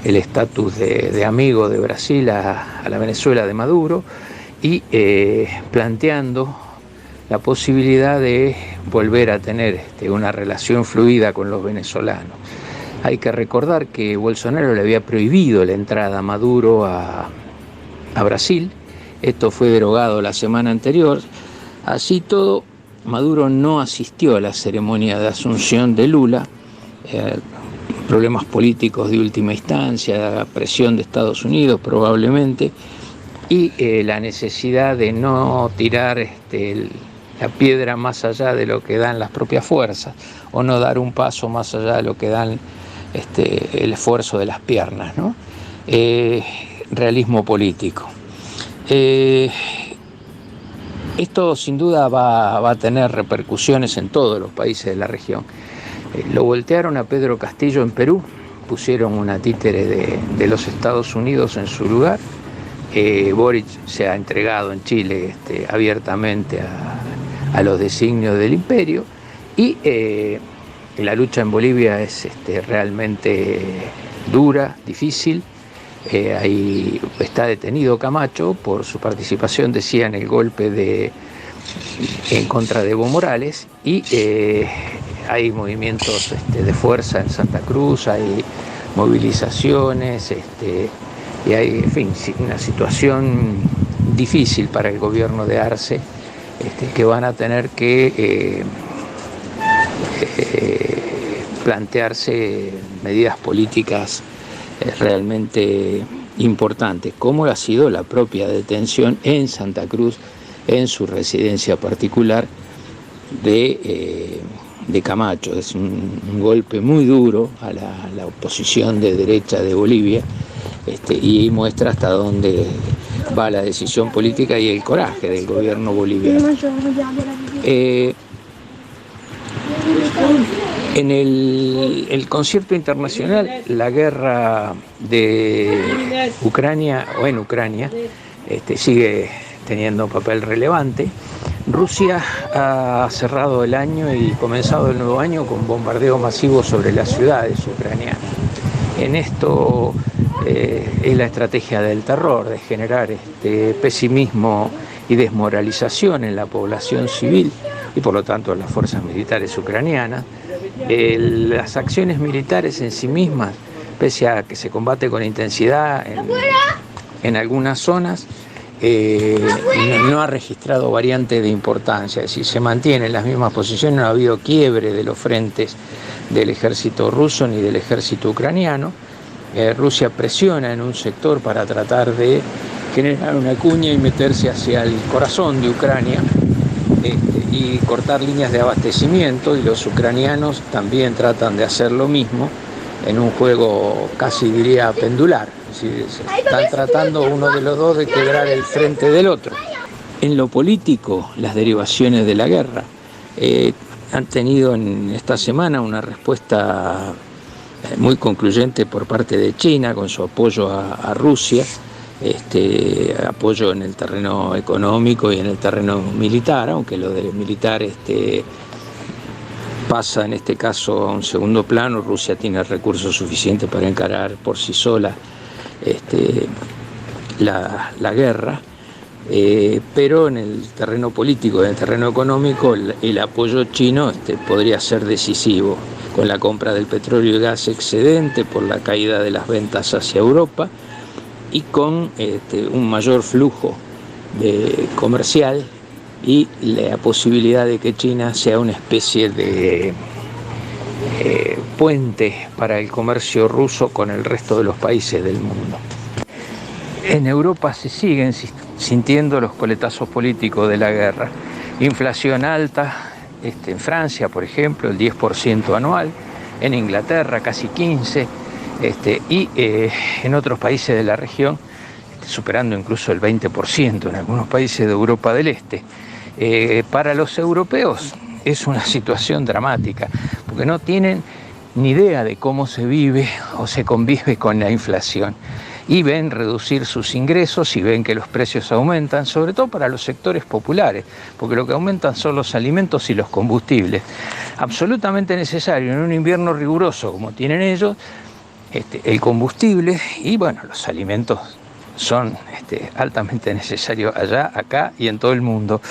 el estatus de amigo de Brasil a la Venezuela de Maduro y planteando la posibilidad de volver a tener una relación fluida con los venezolanos. Hay que recordar que Bolsonaro le había prohibido la entrada a Maduro a Brasil. Esto fue derogado la semana anterior. Así todo, Maduro no asistió a la ceremonia de asunción de Lula. Problemas políticos de última instancia, presión de Estados Unidos probablemente, y la necesidad de no tirar la piedra más allá de lo que dan las propias fuerzas, o no dar un paso más allá de lo que dan el esfuerzo de las piernas, ¿no? Realismo político. Esto sin duda va a tener repercusiones en todos los países de la región. Lo voltearon a Pedro Castillo en Perú, pusieron una títere de los Estados Unidos en su lugar. Boric se ha entregado en Chile abiertamente a los designios del imperio y la lucha en Bolivia es realmente dura, difícil. Ahí está detenido Camacho por su participación, decía, en el golpe en contra de Evo Morales, y hay movimientos de fuerza en Santa Cruz, hay movilizaciones, y hay, en fin, una situación difícil para el gobierno de Arce, que van a tener que plantearse medidas políticas realmente importantes, como ha sido la propia detención en Santa Cruz, en su residencia particular de Camacho. Es un golpe muy duro a la oposición de derecha de Bolivia, y muestra hasta dónde va la decisión política y el coraje del gobierno boliviano. En el concierto internacional, la guerra de Ucrania, o en Ucrania, sigue teniendo un papel relevante. Rusia ha cerrado el año y comenzado el nuevo año con bombardeos masivos sobre las ciudades ucranianas. En esto es la estrategia del terror, de generar pesimismo y desmoralización en la población civil y por lo tanto en las fuerzas militares ucranianas. Las acciones militares en sí mismas, pese a que se combate con intensidad en algunas zonas, no ha registrado variantes de importancia, es decir, se mantienen las mismas posiciones, no ha habido quiebre de los frentes del ejército ruso ni del ejército ucraniano. Rusia presiona en un sector para tratar de generar una cuña y meterse hacia el corazón de Ucrania y cortar líneas de abastecimiento, y los ucranianos también tratan de hacer lo mismo en un juego casi diría pendular. Es decir, están tratando uno de los dos de quebrar el frente del otro. En lo político, las derivaciones de la guerra han tenido en esta semana una respuesta muy concluyente por parte de China con su apoyo a Rusia, apoyo en el terreno económico y en el terreno militar, aunque lo del militar pasa en este caso a un segundo plano. Rusia tiene recursos suficientes para encarar por sí sola la guerra, pero en el terreno político y en el terreno económico el apoyo chino podría ser decisivo, con la compra del petróleo y gas excedente por la caída de las ventas hacia Europa y con un mayor flujo comercial y la posibilidad de que China sea una especie de puente para el comercio ruso con el resto de los países del mundo. En Europa se siguen sintiendo los coletazos políticos de la guerra. Inflación alta, en Francia, por ejemplo, el 10% anual, en Inglaterra casi 15%, y en otros países de la región superando incluso el 20% en algunos países de Europa del Este. Para los europeos es una situación dramática, porque no tienen ni idea de cómo se vive o se convive con la inflación. Y ven reducir sus ingresos y ven que los precios aumentan, sobre todo para los sectores populares, porque lo que aumentan son los alimentos y los combustibles. Absolutamente necesario en un invierno riguroso como tienen ellos, el combustible y bueno, los alimentos son altamente necesarios allá, acá y en todo el mundo.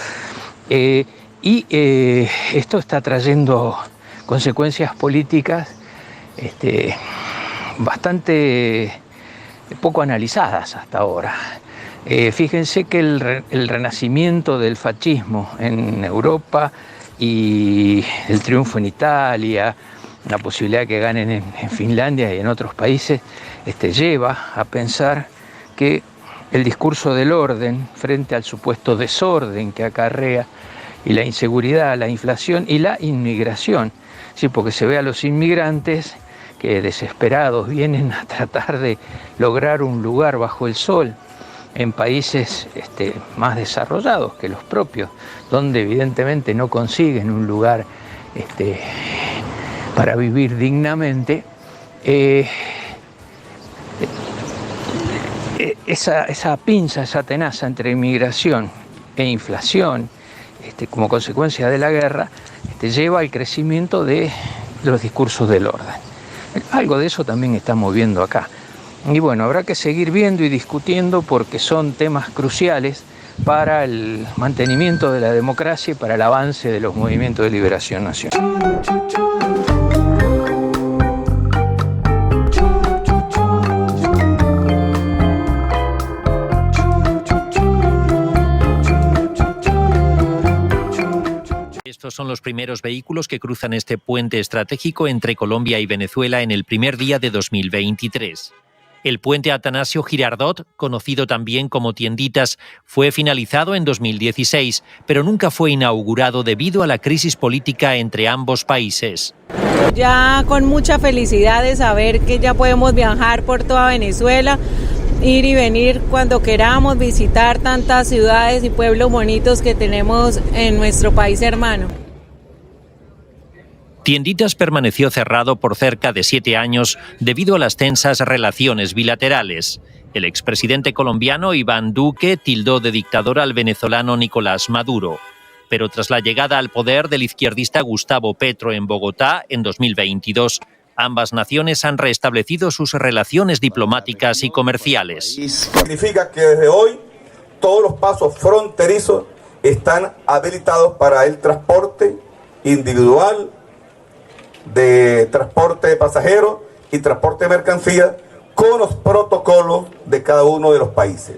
Esto está trayendo consecuencias políticas bastante poco analizadas hasta ahora. Fíjense que el renacimiento del fascismo en Europa y el triunfo en Italia, la posibilidad de que ganen en Finlandia y en otros países, lleva a pensar que el discurso del orden frente al supuesto desorden que acarrea y la inseguridad, la inflación y la inmigración, sí, porque se ve a los inmigrantes que desesperados vienen a tratar de lograr un lugar bajo el sol en países más desarrollados que los propios, donde evidentemente no consiguen un lugar para vivir dignamente. Esa pinza, esa tenaza entre inmigración e inflación, como consecuencia de la guerra, lleva al crecimiento de los discursos del orden. Algo de eso también estamos viendo acá. Y bueno, habrá que seguir viendo y discutiendo porque son temas cruciales para el mantenimiento de la democracia y para el avance de los movimientos de liberación nacional. Estos son los primeros vehículos que cruzan este puente estratégico entre Colombia y Venezuela en el primer día de 2023. El puente Atanasio Girardot, conocido también como Tienditas, fue finalizado en 2016, pero nunca fue inaugurado debido a la crisis política entre ambos países. Ya con mucha felicidad de saber que ya podemos viajar por toda Venezuela, ir y venir cuando queramos, visitar tantas ciudades y pueblos bonitos que tenemos en nuestro país hermano. Tienditas permaneció cerrado por cerca de 7 años debido a las tensas relaciones bilaterales. El expresidente colombiano Iván Duque tildó de dictador al venezolano Nicolás Maduro. Pero tras la llegada al poder del izquierdista Gustavo Petro en Bogotá en 2022, ambas naciones han restablecido sus relaciones diplomáticas y comerciales. Significa que desde hoy todos los pasos fronterizos están habilitados para el transporte individual, de transporte de pasajeros y transporte de mercancías, con los protocolos de cada uno de los países.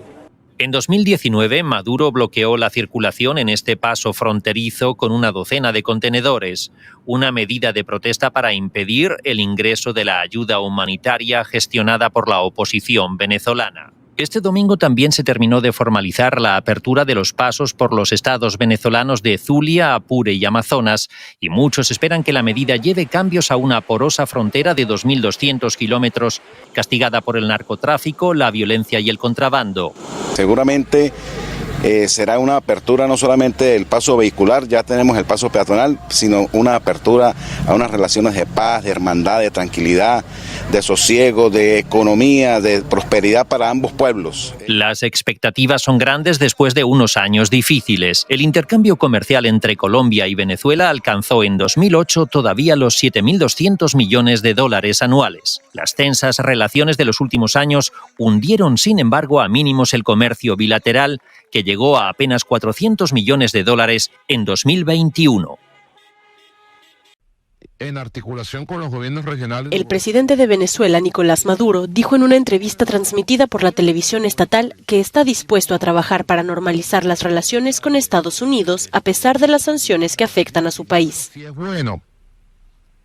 En 2019, Maduro bloqueó la circulación en este paso fronterizo con una docena de contenedores, una medida de protesta para impedir el ingreso de la ayuda humanitaria gestionada por la oposición venezolana. Este domingo también se terminó de formalizar la apertura de los pasos por los estados venezolanos de Zulia, Apure y Amazonas, y muchos esperan que la medida lleve cambios a una porosa frontera de 2.200 kilómetros, castigada por el narcotráfico, la violencia y el contrabando. Seguramente será una apertura no solamente del paso vehicular, ya tenemos el paso peatonal, sino una apertura a unas relaciones de paz, de hermandad, de tranquilidad, de sosiego, de economía, de prosperidad para ambos pueblos. Las expectativas son grandes después de unos años difíciles. El intercambio comercial entre Colombia y Venezuela alcanzó en 2008 todavía los 7.200 millones de dólares anuales. Las tensas relaciones de los últimos años hundieron, sin embargo, a mínimos el comercio bilateral, que llegó a apenas 400 millones de dólares en 2021. En articulación con los gobiernos regionales. El presidente de Venezuela, Nicolás Maduro, dijo en una entrevista transmitida por la televisión estatal que está dispuesto a trabajar para normalizar las relaciones con Estados Unidos a pesar de las sanciones que afectan a su país. Si es bueno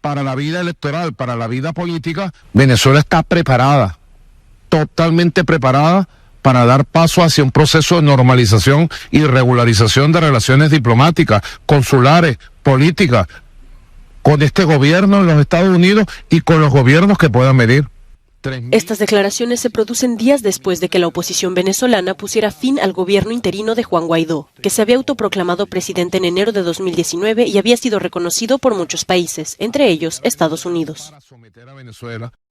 para la vida electoral, para la vida política, Venezuela está preparada, totalmente preparada para dar paso hacia un proceso de normalización y regularización de relaciones diplomáticas, consulares, políticas, con este gobierno en los Estados Unidos y con los gobiernos que puedan venir. Estas declaraciones se producen días después de que la oposición venezolana pusiera fin al gobierno interino de Juan Guaidó, que se había autoproclamado presidente en enero de 2019 y había sido reconocido por muchos países, entre ellos Estados Unidos.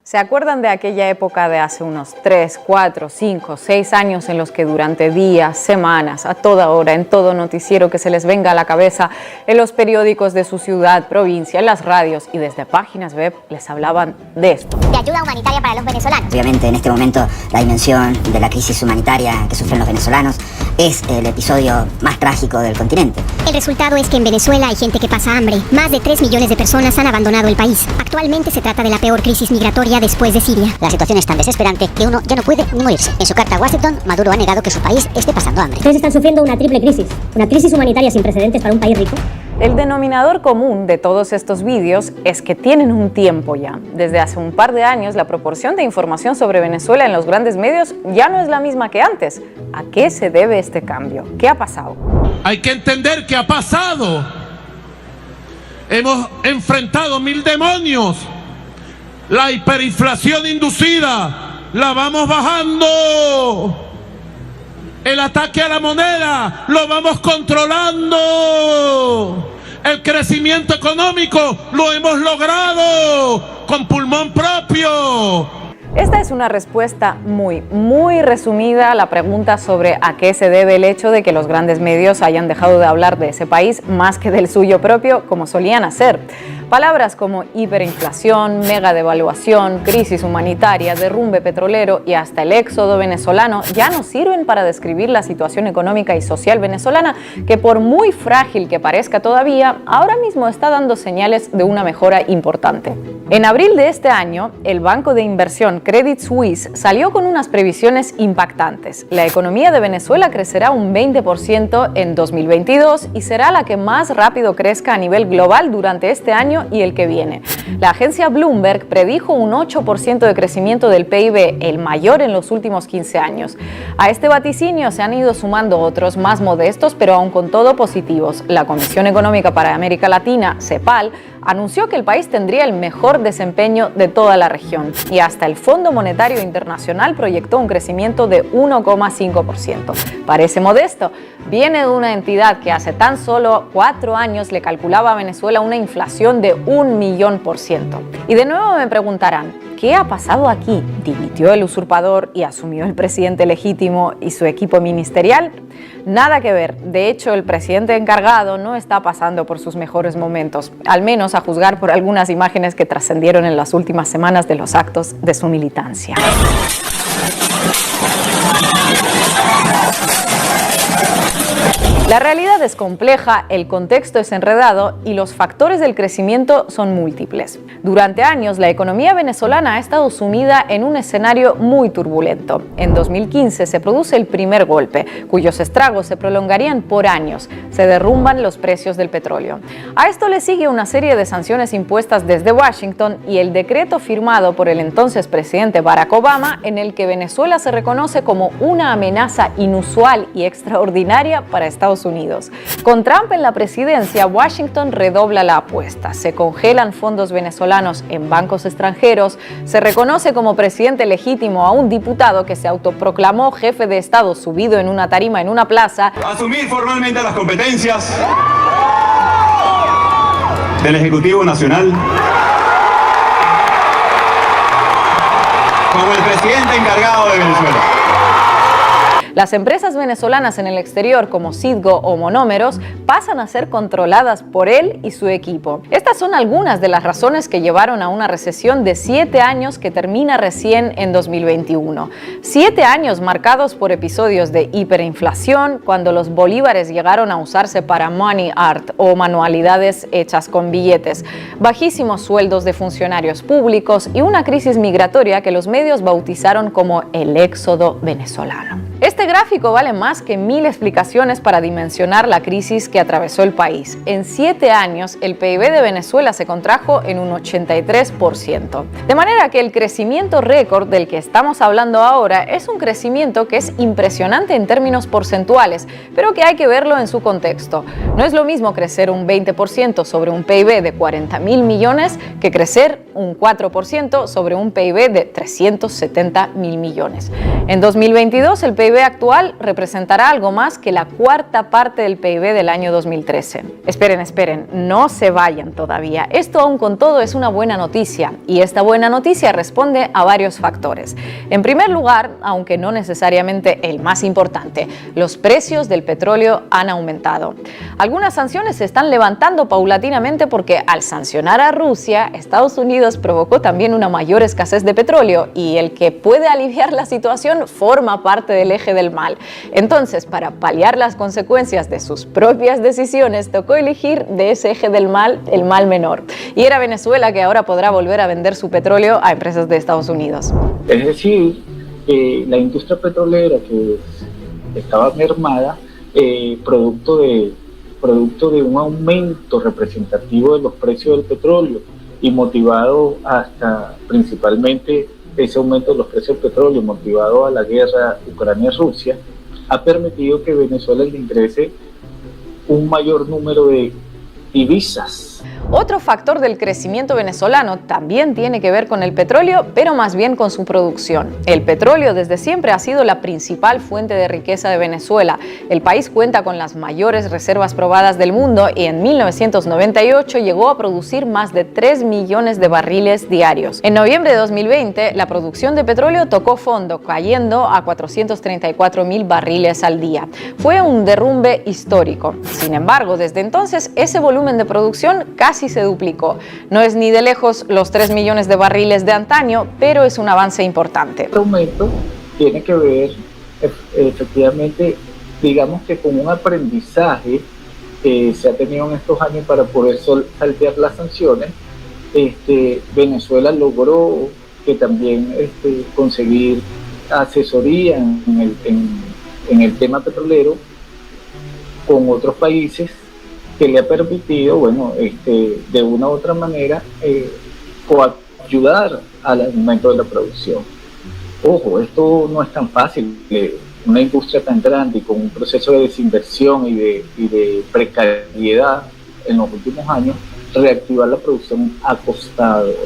¿Se acuerdan de aquella época de hace unos 3, 4, 5, 6 años en los que durante días, semanas, a toda hora, en todo noticiero que se les venga a la cabeza, en los periódicos de su ciudad, provincia, en las radios y desde páginas web les hablaban de esto? De ayuda humanitaria para los venezolanos. Obviamente en este momento la dimensión de la crisis humanitaria que sufren los venezolanos es el episodio más trágico del continente. El resultado es que en Venezuela hay gente que pasa hambre. Más de 3 millones de personas han abandonado el país. Actualmente se trata de la peor crisis migratoria después de Siria. La situación es tan desesperante que uno ya no puede ni morirse. En su carta a Washington, Maduro ha negado que su país esté pasando hambre. Ustedes están sufriendo una triple crisis. Una crisis humanitaria sin precedentes para un país rico. El denominador común de todos estos vídeos es que tienen un tiempo ya. Desde hace un par de años, la proporción de información sobre Venezuela en los grandes medios ya no es la misma que antes. ¿A qué se debe este cambio? ¿Qué ha pasado? Hay que entender qué ha pasado. Hemos enfrentado 1000 demonios. La hiperinflación inducida la vamos bajando. El ataque a la moneda lo vamos controlando. El crecimiento económico lo hemos logrado con pulmón propio. Esta es una respuesta muy resumida a la pregunta sobre a qué se debe el hecho de que los grandes medios hayan dejado de hablar de ese país más que del suyo propio, como solían hacer. Palabras como hiperinflación, mega devaluación, crisis humanitaria, derrumbe petrolero y hasta el éxodo venezolano ya no sirven para describir la situación económica y social venezolana, que por muy frágil que parezca todavía, ahora mismo está dando señales de una mejora importante. En abril de este año, el banco de inversión Credit Suisse salió con unas previsiones impactantes. La economía de Venezuela crecerá un 20% en 2022 y será la que más rápido crezca a nivel global durante este año y el que viene. La agencia Bloomberg predijo un 8% de crecimiento del PIB, el mayor en los últimos 15 años. A este vaticinio se han ido sumando otros más modestos, pero aún con todo positivos. La Comisión Económica para América Latina, CEPAL, anunció que el país tendría el mejor desempeño de toda la región y hasta el Fondo Monetario Internacional proyectó un crecimiento de 1,5%. Parece modesto, viene de una entidad que hace tan solo 4 años le calculaba a Venezuela una inflación de 1.000.000%. Y de nuevo me preguntarán, ¿qué ha pasado aquí? ¿Dimitió el usurpador y asumió el presidente legítimo y su equipo ministerial? Nada que ver. De hecho, el presidente encargado no está pasando por sus mejores momentos, al menos a juzgar por algunas imágenes que trascendieron en las últimas semanas de los actos de su militancia. La realidad es compleja, el contexto es enredado y los factores del crecimiento son múltiples. Durante años, la economía venezolana ha estado sumida en un escenario muy turbulento. En 2015 se produce el primer golpe, cuyos estragos se prolongarían por años. Se derrumban los precios del petróleo. A esto le sigue una serie de sanciones impuestas desde Washington y el decreto firmado por el entonces presidente Barack Obama, en el que Venezuela se reconoce como una amenaza inusual y extraordinaria para Estados Unidos. Con Trump en la presidencia, Washington redobla la apuesta. Se congelan fondos venezolanos en bancos extranjeros, se reconoce como presidente legítimo a un diputado que se autoproclamó jefe de Estado subido en una tarima en una plaza. Asumir formalmente las competencias del Ejecutivo Nacional como el presidente encargado de Venezuela. Las empresas venezolanas en el exterior como Citgo o Monómeros pasan a ser controladas por él y su equipo. Estas son algunas de las razones que llevaron a una recesión de 7 años que termina recién en 2021. 7 años marcados por episodios de hiperinflación, cuando los bolívares llegaron a usarse para money art o manualidades hechas con billetes, bajísimos sueldos de funcionarios públicos y una crisis migratoria que los medios bautizaron como el éxodo venezolano. Este gráfico vale más que 1000 explicaciones para dimensionar la crisis que atravesó el país. En 7 años, el PIB de Venezuela se contrajo en un 83%. De manera que el crecimiento récord del que estamos hablando ahora es un crecimiento que es impresionante en términos porcentuales, pero que hay que verlo en su contexto. No es lo mismo crecer un 20% sobre un PIB de 40.000 millones que crecer un 4% sobre un PIB de 370.000 millones. En 2022, el PIB actual representará algo más que la cuarta parte del PIB del año 2013. Esperen, no se vayan todavía. Esto aún con todo es una buena noticia y esta buena noticia responde a varios factores. En primer lugar, aunque no necesariamente el más importante, los precios del petróleo han aumentado. Algunas sanciones se están levantando paulatinamente porque al sancionar a Rusia, Estados Unidos provocó también una mayor escasez de petróleo y el que puede aliviar la situación forma parte del eje del mal. Entonces, para paliar las consecuencias de sus propias decisiones, tocó elegir de ese eje del mal el mal menor. Y era Venezuela, que ahora podrá volver a vender su petróleo a empresas de Estados Unidos. Es decir, la industria petrolera que estaba mermada, producto de un aumento representativo de los precios del petróleo y motivado hasta principalmente ese aumento de los precios del petróleo motivado a la guerra Ucrania-Rusia, ha permitido que Venezuela le ingrese un mayor número de divisas. Otro factor del crecimiento venezolano también tiene que ver con el petróleo, pero más bien con su producción. El petróleo desde siempre ha sido la principal fuente de riqueza de Venezuela. El país cuenta con las mayores reservas probadas del mundo y en 1998 llegó a producir más de 3 millones de barriles diarios. En noviembre de 2020, la producción de petróleo tocó fondo, cayendo a 434.000 barriles al día. Fue un derrumbe histórico. Sin embargo, desde entonces, ese volumen de producción casi se duplicó. No es ni de lejos los 3 millones de barriles de antaño, pero es un avance importante. Este aumento tiene que ver efectivamente, digamos que con un aprendizaje que se ha tenido en estos años para poder saltear las sanciones. Venezuela logró que también conseguir asesoría en el tema petrolero con otros países, que le ha permitido, de una u otra manera, ayudar al aumento de la producción. Ojo, esto no es tan fácil. Una industria tan grande y con un proceso de desinversión y de precariedad en los últimos años, reactivar la producción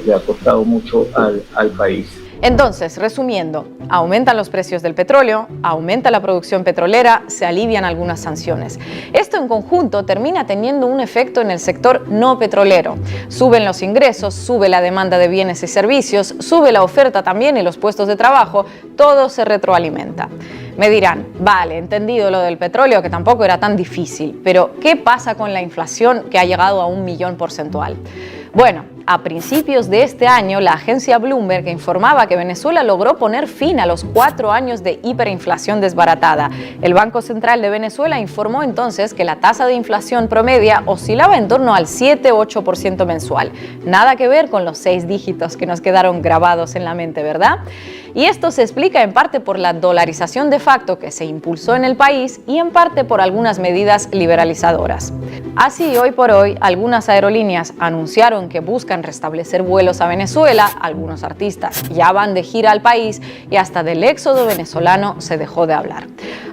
le ha costado mucho al país. Entonces, resumiendo, aumentan los precios del petróleo, aumenta la producción petrolera, se alivian algunas sanciones. Esto en conjunto termina teniendo un efecto en el sector no petrolero. Suben los ingresos, sube la demanda de bienes y servicios, sube la oferta también y los puestos de trabajo, todo se retroalimenta. Me dirán, vale, entendido lo del petróleo, que tampoco era tan difícil, pero ¿qué pasa con la inflación que ha llegado a 1 millón porcentual? Bueno, A principios de este año, la agencia Bloomberg informaba que Venezuela logró poner fin a los 4 años de hiperinflación desbaratada. El Banco Central de Venezuela informó entonces que la tasa de inflación promedia oscilaba en torno al 7-8% mensual. Nada que ver con los 6 dígitos que nos quedaron grabados en la mente, ¿verdad? Y esto se explica en parte por la dolarización de facto que se impulsó en el país y en parte por algunas medidas liberalizadoras. Así, hoy por hoy, algunas aerolíneas anunciaron que buscan restablecer vuelos a Venezuela, algunos artistas ya van de gira al país y hasta del éxodo venezolano se dejó de hablar.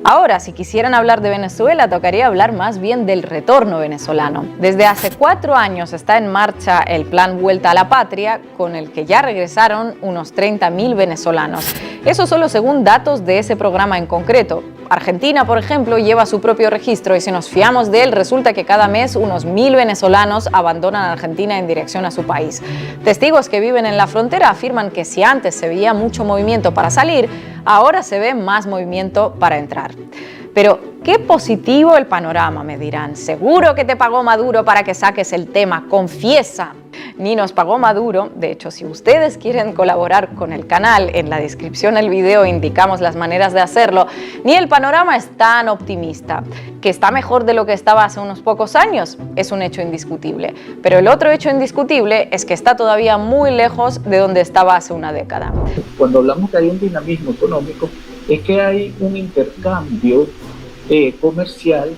Ahora, si quisieran hablar de Venezuela, tocaría hablar más bien del retorno venezolano. Desde hace 4 años está en marcha el Plan Vuelta a la Patria, con el que ya regresaron unos 30.000 venezolanos. Eso solo según datos de ese programa en concreto. Argentina, por ejemplo, lleva su propio registro y si nos fiamos de él, resulta que cada mes unos 1.000 venezolanos abandonan Argentina en dirección a su país. Testigos que viven en la frontera afirman que si antes se veía mucho movimiento para salir, ahora se ve más movimiento para entrar. Pero, qué positivo el panorama, me dirán. Seguro que te pagó Maduro para que saques el tema, confiesa. Ni nos pagó Maduro. De hecho, si ustedes quieren colaborar con el canal, en la descripción del video indicamos las maneras de hacerlo. Ni el panorama es tan optimista. Que está mejor de lo que estaba hace unos pocos años, es un hecho indiscutible. Pero el otro hecho indiscutible es que está todavía muy lejos de donde estaba hace una década. Cuando hablamos que hay un dinamismo económico, es que hay un intercambio comercial,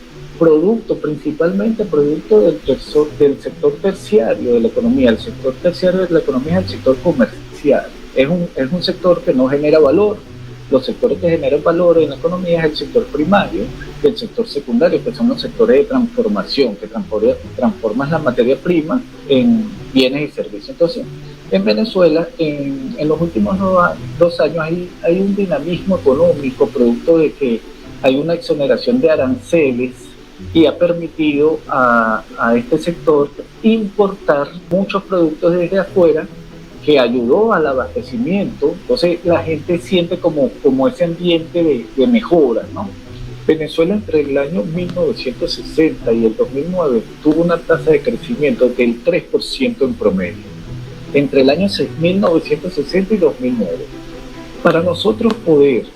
principalmente producto del sector terciario de la economía. El sector terciario de la economía es el sector comercial. Es un sector que no genera valor. Los sectores que generan valor en la economía es el sector primario y el sector secundario, que son los sectores de transformación, que transforman la materia prima en bienes y servicios. Entonces, en Venezuela, en los últimos 2 años hay un dinamismo económico producto de que hay una exoneración de aranceles y ha permitido a este sector importar muchos productos desde afuera, que ayudó al abastecimiento. Entonces la gente siente como ese ambiente de mejora, ¿no? Venezuela entre el año 1960 y el 2009 tuvo una tasa de crecimiento del 3% en promedio, entre el año 1960 y 2009. Para nosotros poder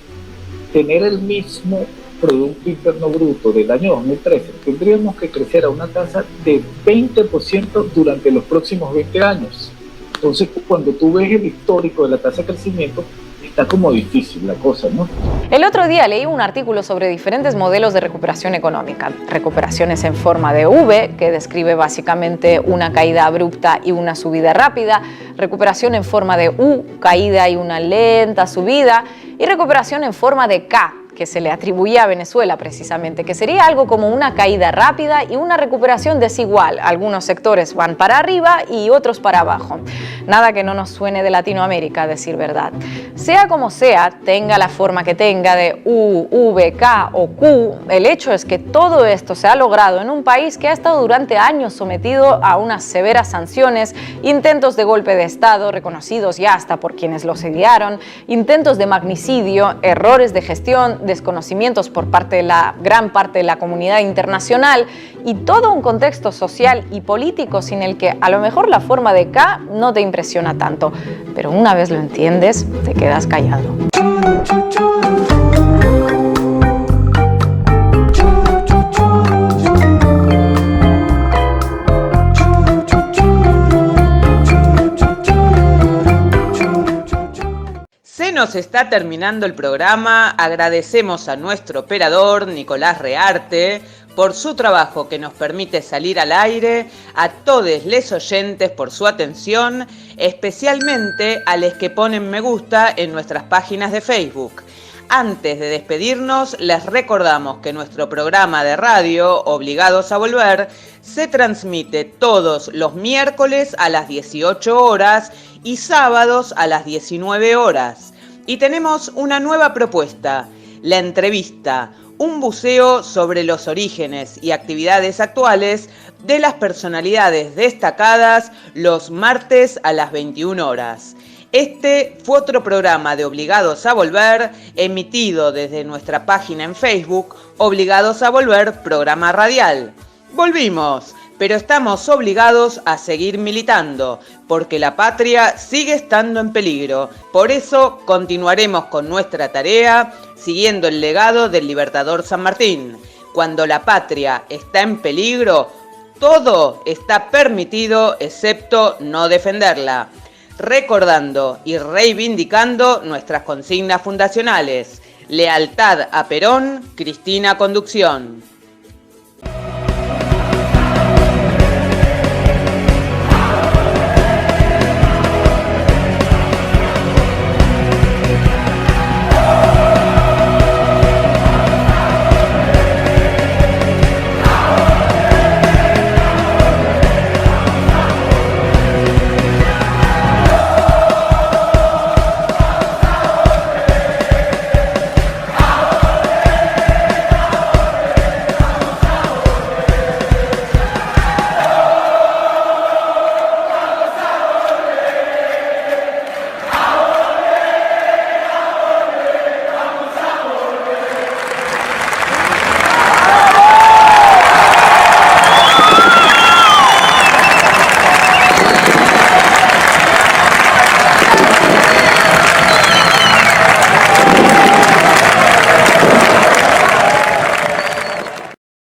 tener el mismo Producto Interno Bruto del año 2013, tendríamos que crecer a una tasa de 20% durante los próximos 20 años. Entonces, cuando tú ves el histórico de la tasa de crecimiento, está como difícil la cosa, ¿no? El otro día leí un artículo sobre diferentes modelos de recuperación económica. Recuperaciones en forma de V, que describe básicamente una caída abrupta y una subida rápida. Recuperación en forma de U, caída y una lenta subida. Y recuperación en forma de K, que se le atribuía a Venezuela precisamente, que sería algo como una caída rápida y una recuperación desigual. Algunos sectores van para arriba y otros para abajo. Nada que no nos suene de Latinoamérica, a decir verdad. Sea como sea, tenga la forma que tenga de U, V, K o Q, el hecho es que todo esto se ha logrado en un país que ha estado durante años sometido a unas severas sanciones, intentos de golpe de Estado reconocidos ya hasta por quienes lo sediaron, intentos de magnicidio, errores de gestión, desconocimientos por parte de la gran parte de la comunidad internacional y todo un contexto social y político sin el que a lo mejor la forma de K no te impresiona tanto, pero una vez lo entiendes, te quedas callado. Se nos está terminando el programa. Agradecemos a nuestro operador Nicolás Rearte por su trabajo que nos permite salir al aire, a todos les oyentes por su atención, especialmente a los que ponen me gusta en nuestras páginas de Facebook. Antes de despedirnos, les recordamos que nuestro programa de radio, Obligados a Volver, se transmite todos los miércoles a las 18 horas y sábados a las 19 horas. Y tenemos una nueva propuesta, la entrevista, un buceo sobre los orígenes y actividades actuales de las personalidades destacadas los martes a las 21 horas. Este fue otro programa de Obligados a Volver, emitido desde nuestra página en Facebook, Obligados a Volver, programa radial. ¡Volvimos! Pero estamos obligados a seguir militando, porque la patria sigue estando en peligro. Por eso continuaremos con nuestra tarea, siguiendo el legado del Libertador San Martín. Cuando la patria está en peligro, todo está permitido excepto no defenderla. Recordando y reivindicando nuestras consignas fundacionales. Lealtad a Perón, Cristina Conducción.